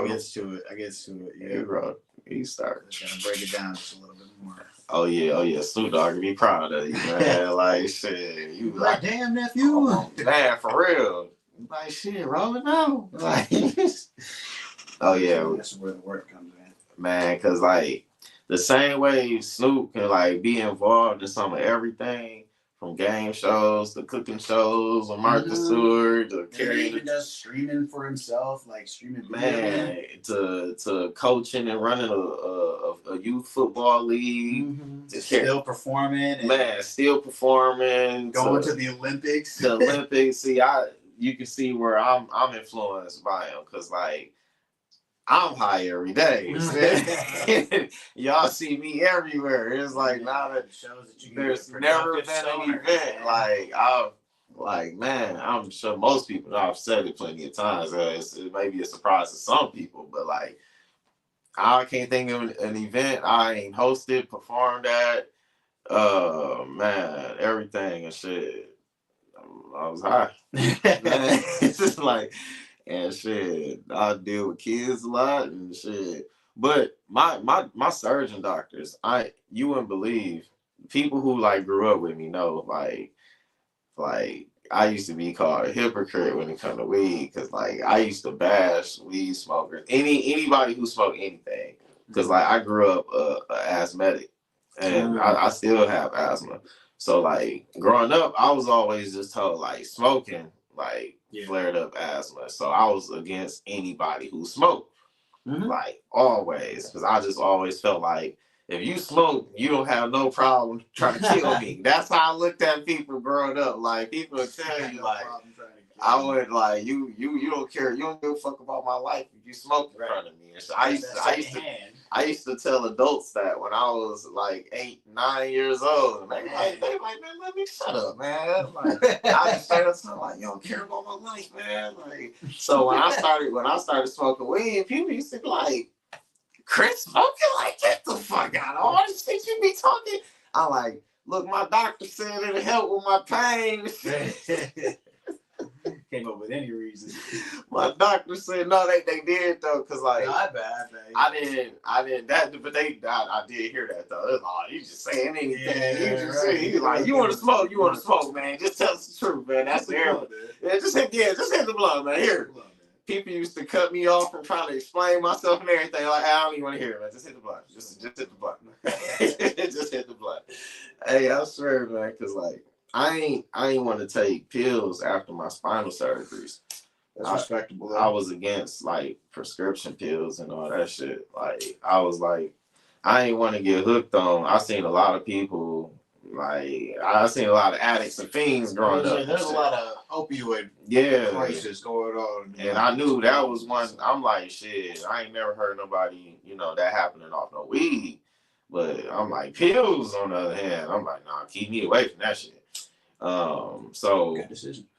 I gets to it. Yeah, bro. He started. Gotta break it down just a little bit more. Oh yeah. Snoop Dogg can be proud of you, man. Like shit. You like damn nephew. Man, for real. Like shit, rolling out. Like oh yeah. That's where the work comes in. Man, cause like the same way Snoop can like be involved in some of everything. From game shows to cooking shows on Martha Stewart to carrying. He does streaming for himself, like streaming. Man, to coaching and running a youth football league. Still performing. Still performing. Going to the Olympics. The Olympics. See, you can see where I'm influenced by him because like. I'm high every day. Y'all see me everywhere. It's like there's never been an event man. I'm sure most people know I've said it plenty of times. It may be a surprise to some people, but like I can't think of an event I ain't hosted, performed at. Man, everything and shit. I was high. Man, it's just like. And shit, I deal with kids a lot and shit. But my surgeon doctors, you wouldn't believe people who like grew up with me know like I used to be called a hypocrite when it comes to weed because like I used to bash weed smokers, anybody who smoked anything because like I grew up asthmatic and I still have asthma. So like growing up, I was always just told like smoking like. Flared up asthma, so I was against anybody who smoked, like always, because I just always felt like if you smoke, you don't have no problem trying to kill me. That's how I looked at people growing up. Like people would tell you, like I would like you don't care, you don't give a fuck about my life if you smoke in front of me. And so I used to tell adults that when I was like 8, 9 years old, and they like, man, let me shut up, man. Like, I just started saying, like, you don't care about my life, man. Like, so when I started smoking weed, people used to be like, Chris smoking? Like, get the fuck out of all this shit you be talking. I'm like, look, my doctor said it'll help with my pain. came up with any reason. My doctor said no, they did though, cause like I bet. I didn't that, but I did hear that though. It's like, you just saying anything. Yeah, You just right. He's like, you want to smoke, man. Just tell us the truth, man. That's the air. Yeah, just hit the blunt, man. Here. People used to cut me off from trying to explain myself and everything. Like, I don't even want to hear it, man. Just hit the blunt. Just hit the blunt. Just hit the blunt. Hey, I swear, man, cause like I ain't want to take pills after my spinal surgeries. That's respectable. I was against like prescription pills and all that shit. Like I was like, I ain't want to get hooked on. I seen a lot of people. Like I seen a lot of addicts and fiends growing up. There's a lot of opioid crisis going on, and I knew that was one. I'm like, shit, I ain't never heard nobody, that happening off no weed. But I'm like, pills on the other hand, I'm like, nah, keep me away from that shit. So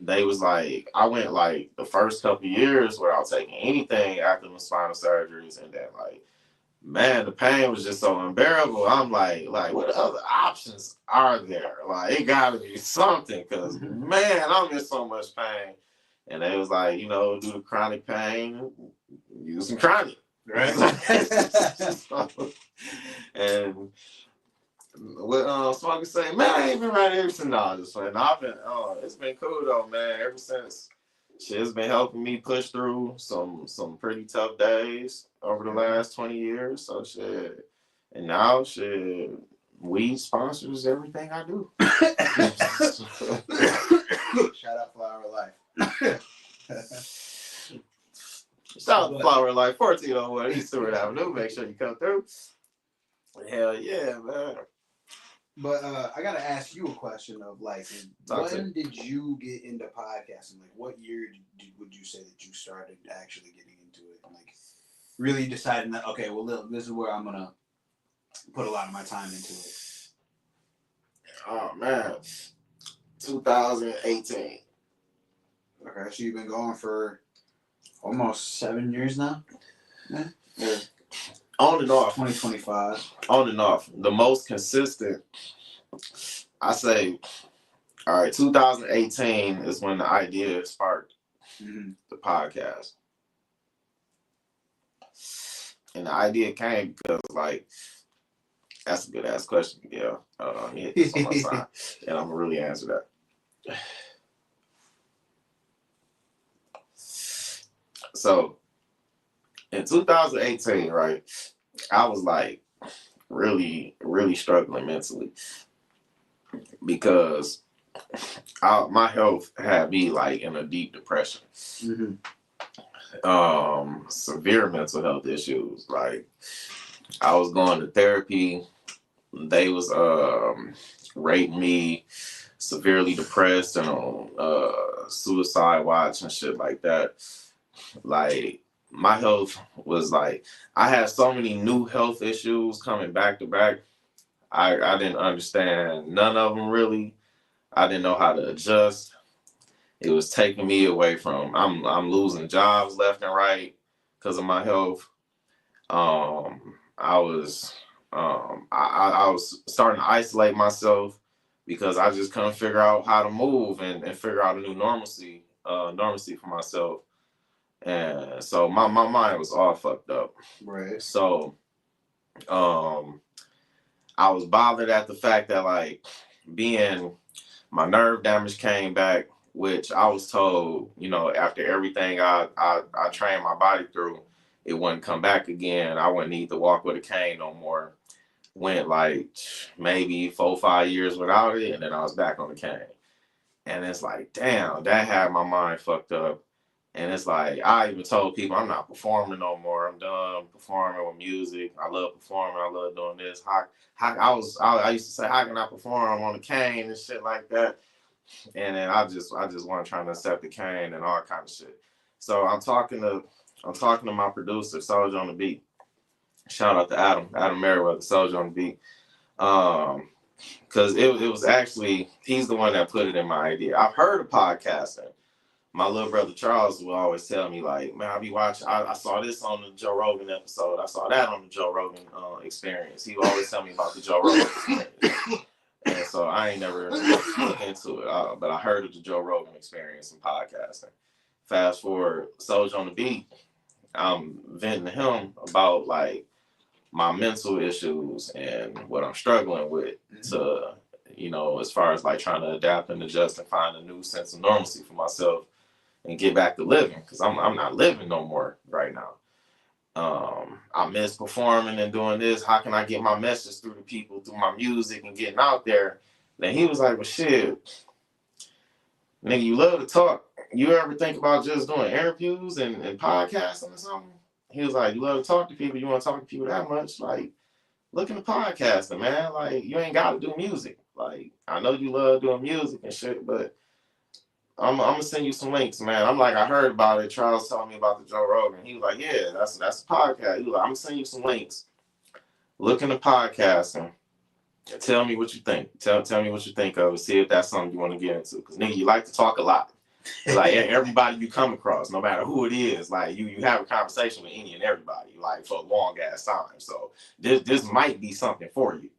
they was like, I went like the first couple of years without taking anything after the spinal surgeries, and then like, man, the pain was just so unbearable. I'm like, what other options are there? Like, it gotta be something, cause man, I'm in so much pain. And they was like, due to chronic pain, use some chronic. Right. And what Smokey say, man, I ain't been right ever since. No, just playing. It's been cool though, man. Ever since. Shit's been helping me push through some pretty tough days over the last 20 years. So shit. And now shit, weed sponsors everything I do. Shout out Flower Life. Shout out Flower Life, 1401 East Stewart Avenue. Make sure you come through. Hell yeah, man. But I gotta ask you a question of like, when did you get into podcasting? Like, what year would you say that you started actually getting into it? And, like, really deciding that, okay, well, this is where I'm gonna put a lot of my time into it. Oh man, 2018. Okay, so you've been going for almost 7 years now. Yeah. On and off. 2025. On and off. The most consistent, I say, all right, 2018 is when the idea sparked the podcast. And the idea came because, like, that's a good ass question, yeah. And I'm gonna really answer that. So, in 2018, right, I was like really, really struggling mentally because my health had me like in a deep depression. Severe mental health issues. Like I was going to therapy. They was rating me severely depressed and on suicide watch and shit like that. Like my health was like, I had so many new health issues coming back to back. I didn't understand none of them really. I didn't know how to adjust. It was taking me away from, I'm losing jobs left and right because of my health. I was starting to isolate myself because I just couldn't figure out how to move and figure out a new normalcy for myself. And so my mind was all fucked up. Right. So I was bothered at the fact that like my nerve damage came back, which I was told, after everything I trained my body through, it wouldn't come back again. I wouldn't need to walk with a cane no more. Went like maybe 4 or 5 years without it, and then I was back on the cane. And it's like, damn, that had my mind fucked up. And it's like, I even told people I'm not performing no more. I'm done performing with music. I love performing. I love doing this. I used to say, how can I perform on the cane and shit like that? And then I just wasn't trying to accept the cane and all kind of shit. So I'm talking to my producer, Soldier on the Beat. Shout out to Adam Merriweather, Soldier on the Beat. Because it was actually, he's the one that put it in my idea. I've heard of podcasting. My little brother Charles will always tell me, like, man, I be watching, I saw this on the Joe Rogan episode. I saw that on the Joe Rogan experience. He would always tell me about the Joe Rogan experience. And So I ain't never looked into it, but I heard of the Joe Rogan Experience in podcasting. Fast forward, Soldier on the Beat, I'm venting to him about like my mental issues and what I'm struggling with to, as far as like trying to adapt and adjust and find a new sense of normalcy for myself and get back to living, because I'm not living no more right now. I miss performing and doing this. How can I get my message through to people through my music and getting out there? Then he was like, well, shit, nigga, you love to talk. You ever think about just doing interviews and podcasting or something? He was like, you love to talk to people. You want to talk to people that much? Like, look into podcasting, man. Like, you ain't got to do music. Like, I know you love doing music and shit, but I'm gonna send you some links, man. I'm like, I heard about it. Charles told me about the Joe Rogan. He was like, yeah, that's a podcast. He was like, I'm gonna send you some links. Look into podcasting. Tell me what you think. Tell me what you think of it. See if that's something you want to get into. Because nigga, you like to talk a lot. Like everybody you come across, no matter who it is, like you have a conversation with any and everybody, like for a long ass time. So this might be something for you.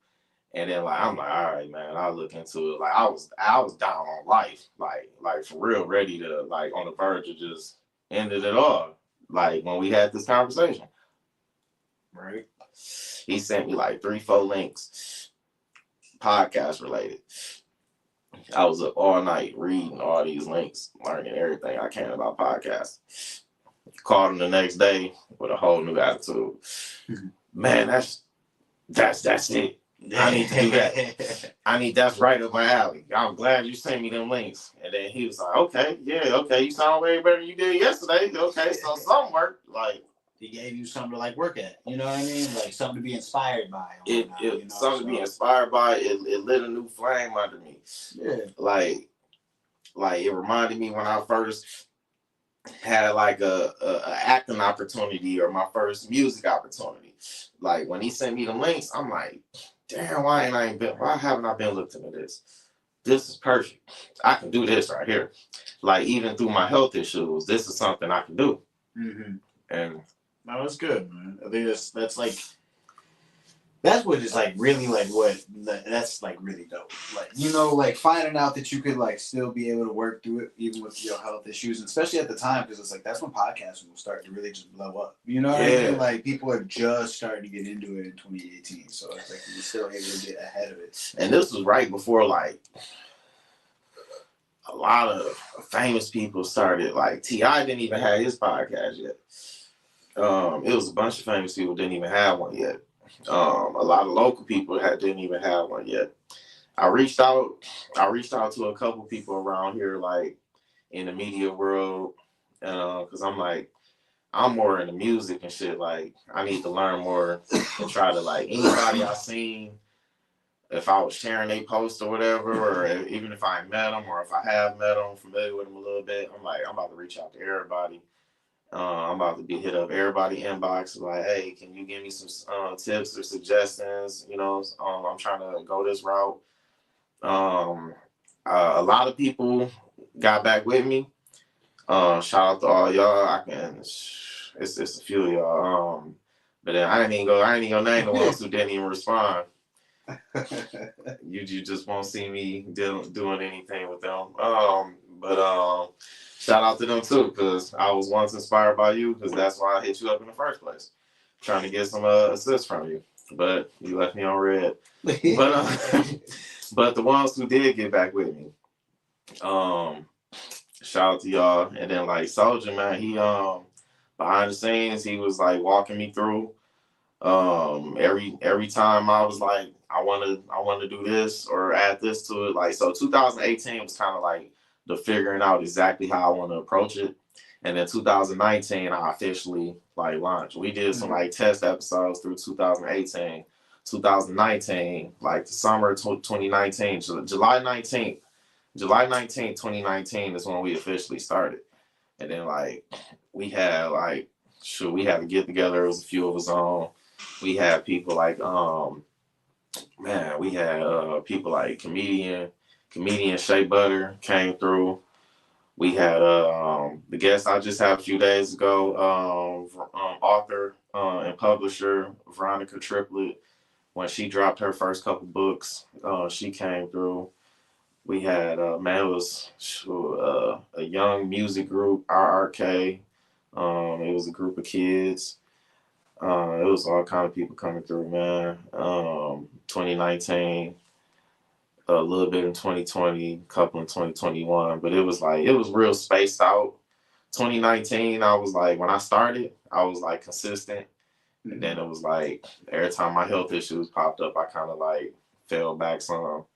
And then like I'm like, all right, man, I'll look into it. Like I was down on life, like for real, ready to like on the verge of just ended it all. Like when we had this conversation. Right. He sent me like 3-4 links, podcast related. I was up all night reading all these links, learning everything I can about podcasts. Called him the next day with a whole new attitude. Man, that's it. I need to do that. That's right up my alley. I'm glad you sent me them links. And then he was like, okay, you sound way better than you did yesterday. Okay, so some work. Like, he gave you something to like work at. You know what I mean? Like something to be inspired by. Something to be inspired by. It lit a new flame under me. Yeah. Like it reminded me when I first had like a acting opportunity or my first music opportunity. Like when he sent me the links, I'm like, damn, why haven't I been looking at this? This is perfect. I can do this right here. Like even through my health issues, this is something I can do. Mm-hmm. And no, that's good, man. I think that's like that's what is like really like what that's like really dope. Like like finding out that you could like still be able to work through it even with your health issues, and especially at the time because it's like that's when podcasting will start to really just blow up. You know what I mean? Like people are just starting to get into it in 2018, so it's like you're still able to get ahead of it. And this was right before like a lot of famous people started. Like T.I. didn't even have his podcast yet. It was a bunch of famous people didn't even have one yet. A lot of local people didn't even have one yet. I reached out to a couple people around here, like in the media world, because I'm like, I'm more into music and shit. Like, I need to learn more and try to like anybody I seen, if I was sharing a post or whatever, or even if I met them or if I have met them, familiar with them a little bit, I'm like, I'm about to reach out to everybody. I'm about to be hit up everybody inbox like, hey, can you give me some tips or suggestions? I'm trying to go this route. A lot of people got back with me. Shout out to all y'all. It's a few of y'all. But then I ain't even gonna name the ones who didn't even respond. You just won't see me doing anything with them. But shout out to them too, because I was once inspired by you, because that's why I hit you up in the first place, trying to get some assists from you. But you left me on red. But the ones who did get back with me, shout out to y'all. And then like Soldier, man, he behind the scenes, he was like walking me through. Every time I was like, I want to do this or add this to it. Like, so 2018 was kind of like the figuring out exactly how I want to approach it. And then 2019, I officially like launched. We did some like test episodes through 2018, 2019, like the summer 2019, July 19th, 2019 is when we officially started. And then like we had a get together. It was a few of us on. We had people like we had people like comedian Shea Butter came through. We had the guest I just had a few days ago, author and publisher Veronica Triplett when she dropped her first couple books, she came through. We had man, it was a young music group, RRK. It was a group of kids. It was all kind of people coming through, man. 2019, a little bit in 2020, a couple in 2021, but it was like it was real spaced out. 2019, I was like when I started, I was like consistent, and then it was like every time my health issues popped up, I kind of like fell back some.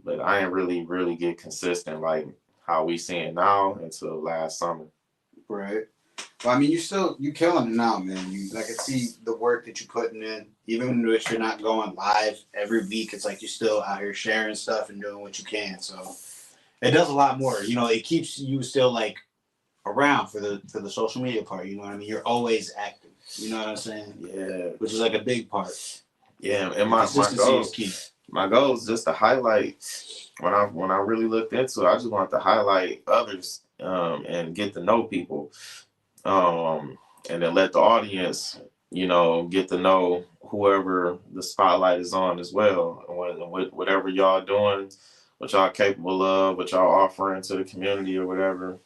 But I ain't really get consistent like how we seeing now until last summer. Right. Well, I mean, you killing it now, man. I can see the work that you're putting in, even if you're not going live every week. It's like you're still out here sharing stuff and doing what you can. So it does a lot more. You know, it keeps you still like around for the social media part. You know what I mean? You're always active. You know what I'm saying? Yeah. Which is like a big part. Yeah, and my consistency is key. My goal is just to highlight when I really looked into it. I just want to highlight others and get to know people, and then let the audience, get to know whoever the spotlight is on as well. And whatever y'all doing, what y'all capable of, what y'all offering to the community or whatever,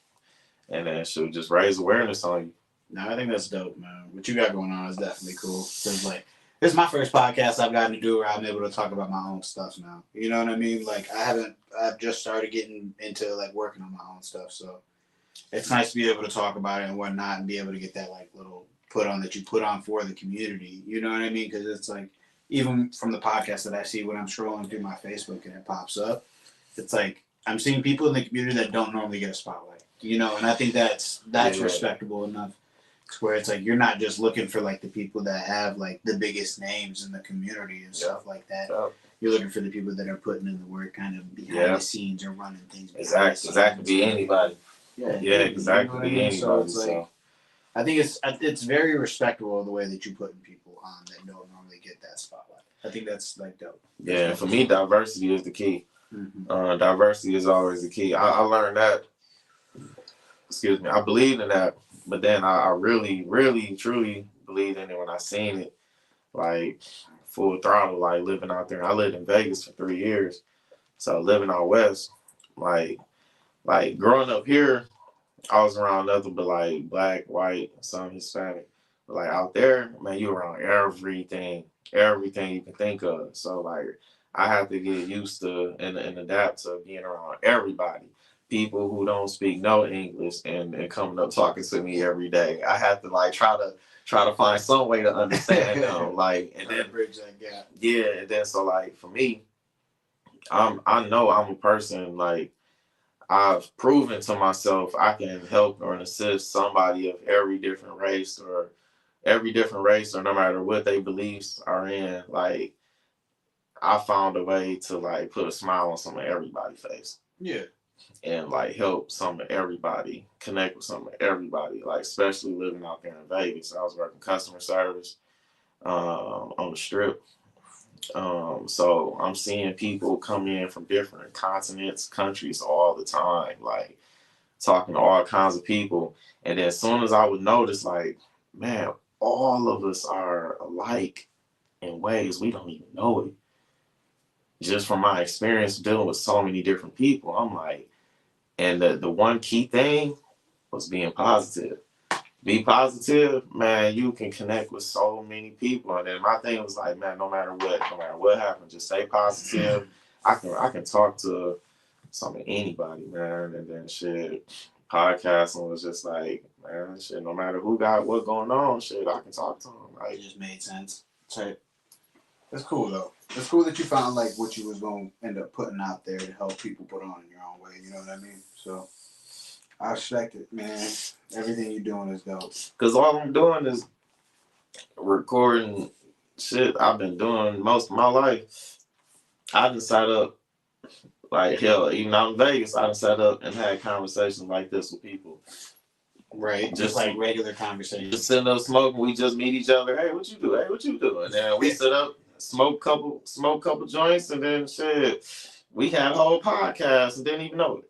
and then she'll just raise awareness on you. No, I think that's dope, man. What you got going on is definitely cool. Cause like this is my first podcast I've gotten to do where I'm able to talk about my own stuff now. You know what I mean? Like I've just started getting into like working on my own stuff. So it's nice to be able to talk about it and whatnot and be able to get that like little put on that you put on for the community. You know what I mean? Because it's like even from the podcast that I see when I'm scrolling through my Facebook and it pops up, it's like I'm seeing people in the community that don't normally get a spotlight. And I think that's respectable enough. Where it's like you're not just looking for like the people that have like the biggest names in the community and stuff like that. Yeah. You're looking for the people that are putting in the work, kind of behind the scenes or running things. Exactly. Be anybody. Yeah. Exactly. Be anybody. So it's like I think it's very respectable the way that you're putting people on that don't normally get that spotlight. I think that's like dope. Yeah, for me, diversity is the key. Mm-hmm. Diversity is always the key. I learned that. Excuse me. I believed in that. But then I really, really, truly believed in it when I seen it, like full throttle, like living out there. I lived in Vegas for 3 years, so living out west, like growing up here, I was around nothing but like black, white, some Hispanic. But like out there, man, you around everything you can think of. So like I have to get used to and adapt to being around everybody. People who don't speak no English and coming up talking to me every day. I have to like try to find some way to understand them. Like and then bridge that gap. Yeah, and then so like for me, I know I'm a person like I've proven to myself I can help or assist somebody of every different race or no matter what their beliefs are in. Like I found a way to like put a smile on some of everybody's face. Yeah. And like help some of everybody, connect with some of everybody, like especially living out there in Vegas. I was working customer service on the strip. So I'm seeing people come in from different continents, countries all the time, like talking to all kinds of people. And then as soon as I would notice, like, man, all of us are alike in ways we don't even know it. Just from my experience dealing with so many different people, I'm like, and the one key thing was being positive. Be positive, man. You can connect with so many people. And then my thing was like, man, no matter what happens, just stay positive. I can talk to some of anybody, man. And then shit, podcasting was just like, man, shit. No matter who got what going on, shit, I can talk to them. Like, it just made sense. That's cool though. It's cool that you found like what you was gonna end up putting out there to help people put on in your own way. You know what I mean? So I respect it, man. Everything you're doing is dope. Cause all I'm doing is recording shit I've been doing most of my life. I done sat up like hell, even out in Vegas, I done sat up and had conversations like this with people. Right. Just like regular conversations. Just sitting up smoking, we just meet each other. Hey, what you do? Hey, what you do? And then we sit up, smoke couple joints, and then shit. We had a whole podcast and didn't even know it.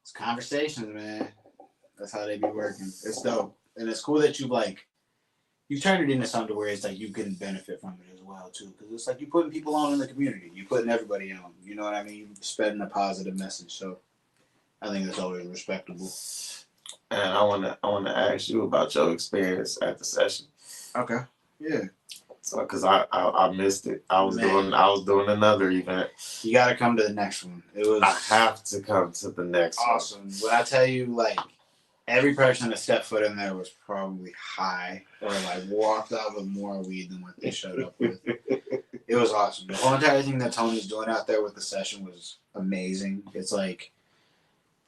It's conversations, man. That's how they be working. It's dope. And it's cool that you like you turn it into something where it's like you can benefit from it as well too, because it's like you putting people on in the community, you putting everybody on. You know what I mean? You spreading a positive message. So I think that's always respectable. And I wanna ask you about your experience at the session. Okay. Yeah. So, cause I missed it. I was doing another event. You got to come to the next one. It was. I have to come to the next awesome. When I tell you, like, every person that stepped foot in there was probably high or like walked out with more weed than what they showed up with. It was awesome. The whole entire thing that Tony's doing out there with the session was amazing. It's like,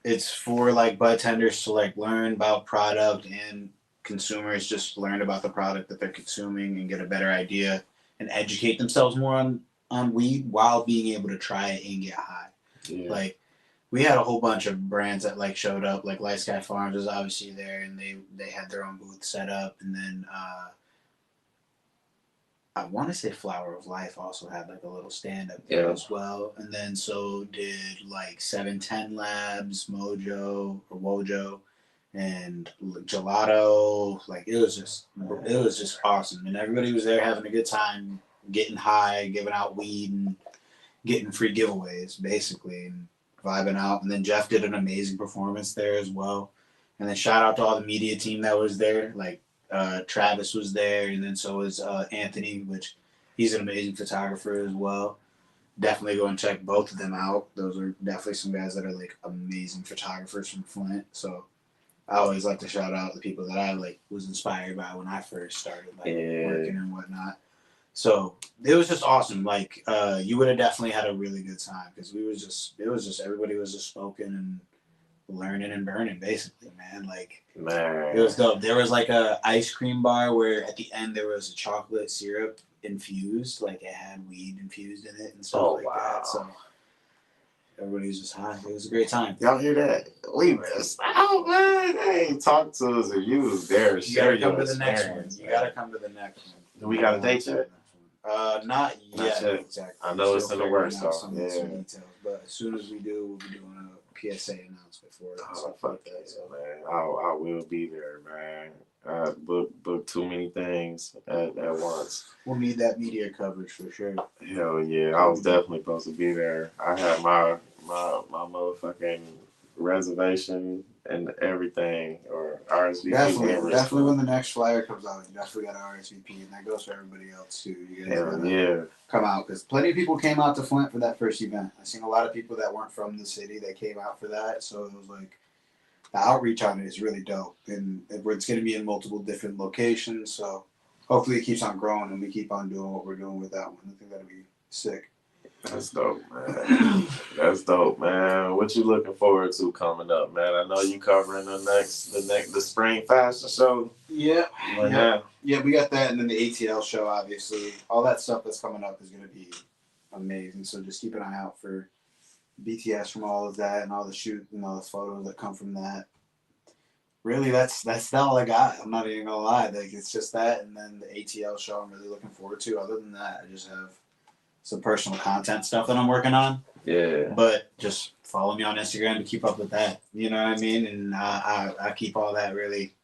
it's for like bud tenders to like learn about product, and consumers just learn about the product that they're consuming and get a better idea and educate themselves more on weed while being able to try it and get high. Yeah. Like, we had a whole bunch of brands that like showed up. Like Light Sky Farms was obviously there, and they had their own booth set up. And then I want to say Flower of Life also had like a little stand up there as well. And then so did like 710 Labs, Mojo or Wojo, and Gelato. Like it was just awesome, and everybody was there having a good time, getting high, giving out weed, and getting free giveaways basically, and vibing out. And then Jeff did an amazing performance there as well. And then shout out to all the media team that was there. Like Travis was there, and then so was Anthony, which he's an amazing photographer as well. Definitely go and check both of them out. Those are definitely some guys that are like amazing photographers from Flint. So I always like to shout out the people that I like was inspired by when I first started like working and whatnot. So it was just awesome. Like you would have definitely had a really good time, because it was just everybody was just smoking and learning and burning basically, man. Like it was dope. There was like a ice cream bar where at the end there was a chocolate syrup infused, like it had weed infused in it and stuff that. So everybody was just high. It was a great time. Y'all hear that? We missed out, man. They ain't talk to us if you was there. You gotta come to the next one. You gotta come to the next one. Do we got a date yet? Not yet. Exactly. I know it's in the works, so some details, but as soon as we do, we'll be doing a PSA announcement for it. Oh, fuck that, man! I will be there, man. I book too many things at once. We'll need that media coverage for sure. Hell yeah! I was definitely supposed to be there. I had my motherfucking reservation and everything, or RSVP. Definitely when the next flyer comes out, you definitely got to RSVP, and that goes for everybody else too. You guys gotta come out, because plenty of people came out to Flint for that first event. I've seen a lot of people that weren't from the city that came out for that, so it was like the outreach on it is really dope, and it's going to be in multiple different locations. So hopefully it keeps on growing, and we keep on doing what we're doing with that one. I think that'll be sick. That's dope, man. That's dope, man. What you looking forward to coming up, man? I know you covering the spring fashion show. Yeah. Yeah, we got that, and then the ATL show, obviously. All that stuff that's coming up is going to be amazing. So just keep an eye out for BTS from all of that, and all the shoot and all the photos that come from that. Really, that's all I got. I'm not even gonna lie. Like, it's just that, and then the ATL show I'm really looking forward to. Other than that, I just have some personal content stuff that I'm working on. Yeah. But just follow me on Instagram to keep up with that. You know what I mean? And I keep all that really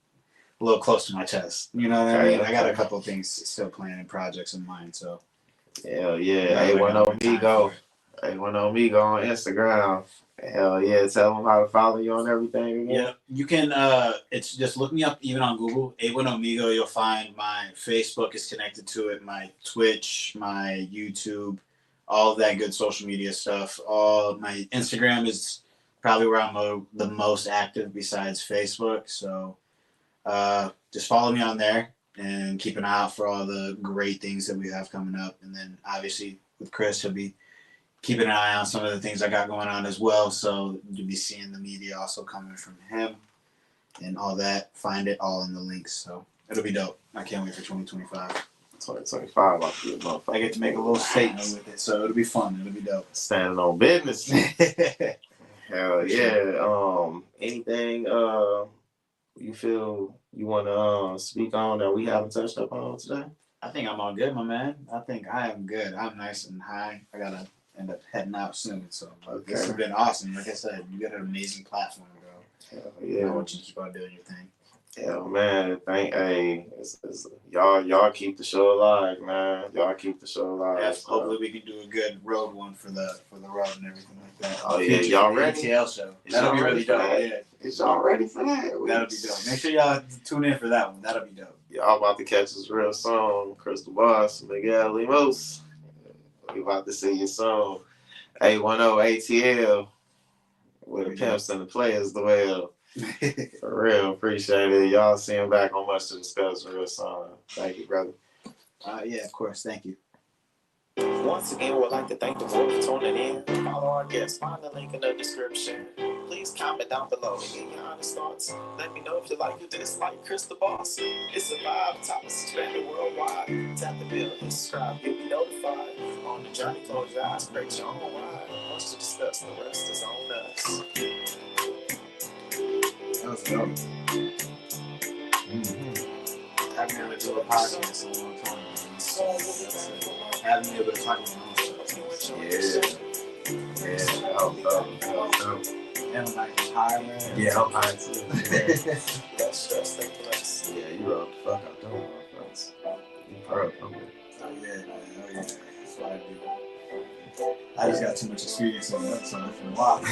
a little close to my chest. You know what I mean? I got a couple of things still planning, projects in mind. So. Hell yeah. A1Omigo. A1Omigo on Instagram. Hell yeah. Tell them how to follow you on everything again. Yeah. You can, it's just look me up even on Google. A1Omigo, you'll find my Facebook is connected to it, my Twitch, my YouTube, all of that good social media stuff. All my Instagram is probably where I'm the most active besides Facebook. So just follow me on there and keep an eye out for all the great things that we have coming up. And then obviously with Chris, he'll be keeping an eye on some of the things I got going on as well. So you'll be seeing the media also coming from him and all that. Find it all in the links. So it'll be dope. I can't wait for 2025. 2025, I feel motherfucker. I get to make a little statement with it, so it'll be fun. It'll be dope. Standing on business. Hell yeah. Anything you feel you want to speak on that we haven't touched up on today? I think I'm all good, my man. I think I am good. I'm nice and high. I gotta end up heading out soon, so this has been awesome. Like I said, you got an amazing platform, bro. Hell yeah. I want you to keep on doing your thing. Hell man, y'all y'all keep the show alive, man. Y'all keep the show alive. Yes, so. hopefully we can do a good road one for the road and everything like that. Oh yeah, y'all ready? ATL show. Is That'll y'all be ready really for dope. that? Yeah, Is y'all ready for that? that'll be dope. Make sure y'all tune in for that one. That'll be dope. Y'all about to catch us real soon. Crystal Boss, Miguel, Lemus. We about to see you soon. 810 ATL with the pimps and the players the well. For real, appreciate it. Y'all see him back on Much to Discuss real soon. Thank you, brother. Yeah, of course. Thank you. Once again, we'd like to thank the world for tuning in. Follow our guests. Find the link in the description. Please comment down below and give your honest thoughts. Let me know if you like or dislike Chris the Boss. It's a vibe. Topics expanded worldwide. Tap the bell and subscribe. You'll be notified. On the journey, close your eyes. Create your own ride. Much to discuss. The rest is on us. That was dope. I've been able to do a podcast in a long time. Having been able to talk to my own stuff. Yeah. Oh. And I'm like high, man. Yeah, I'm high too. Less stress, thank less. Yeah, you wrote the fuck out them motherfuckers. You pro. Oh yeah, man. Oh yeah. That's what I do. I just got too much experience in that, so it's been wild.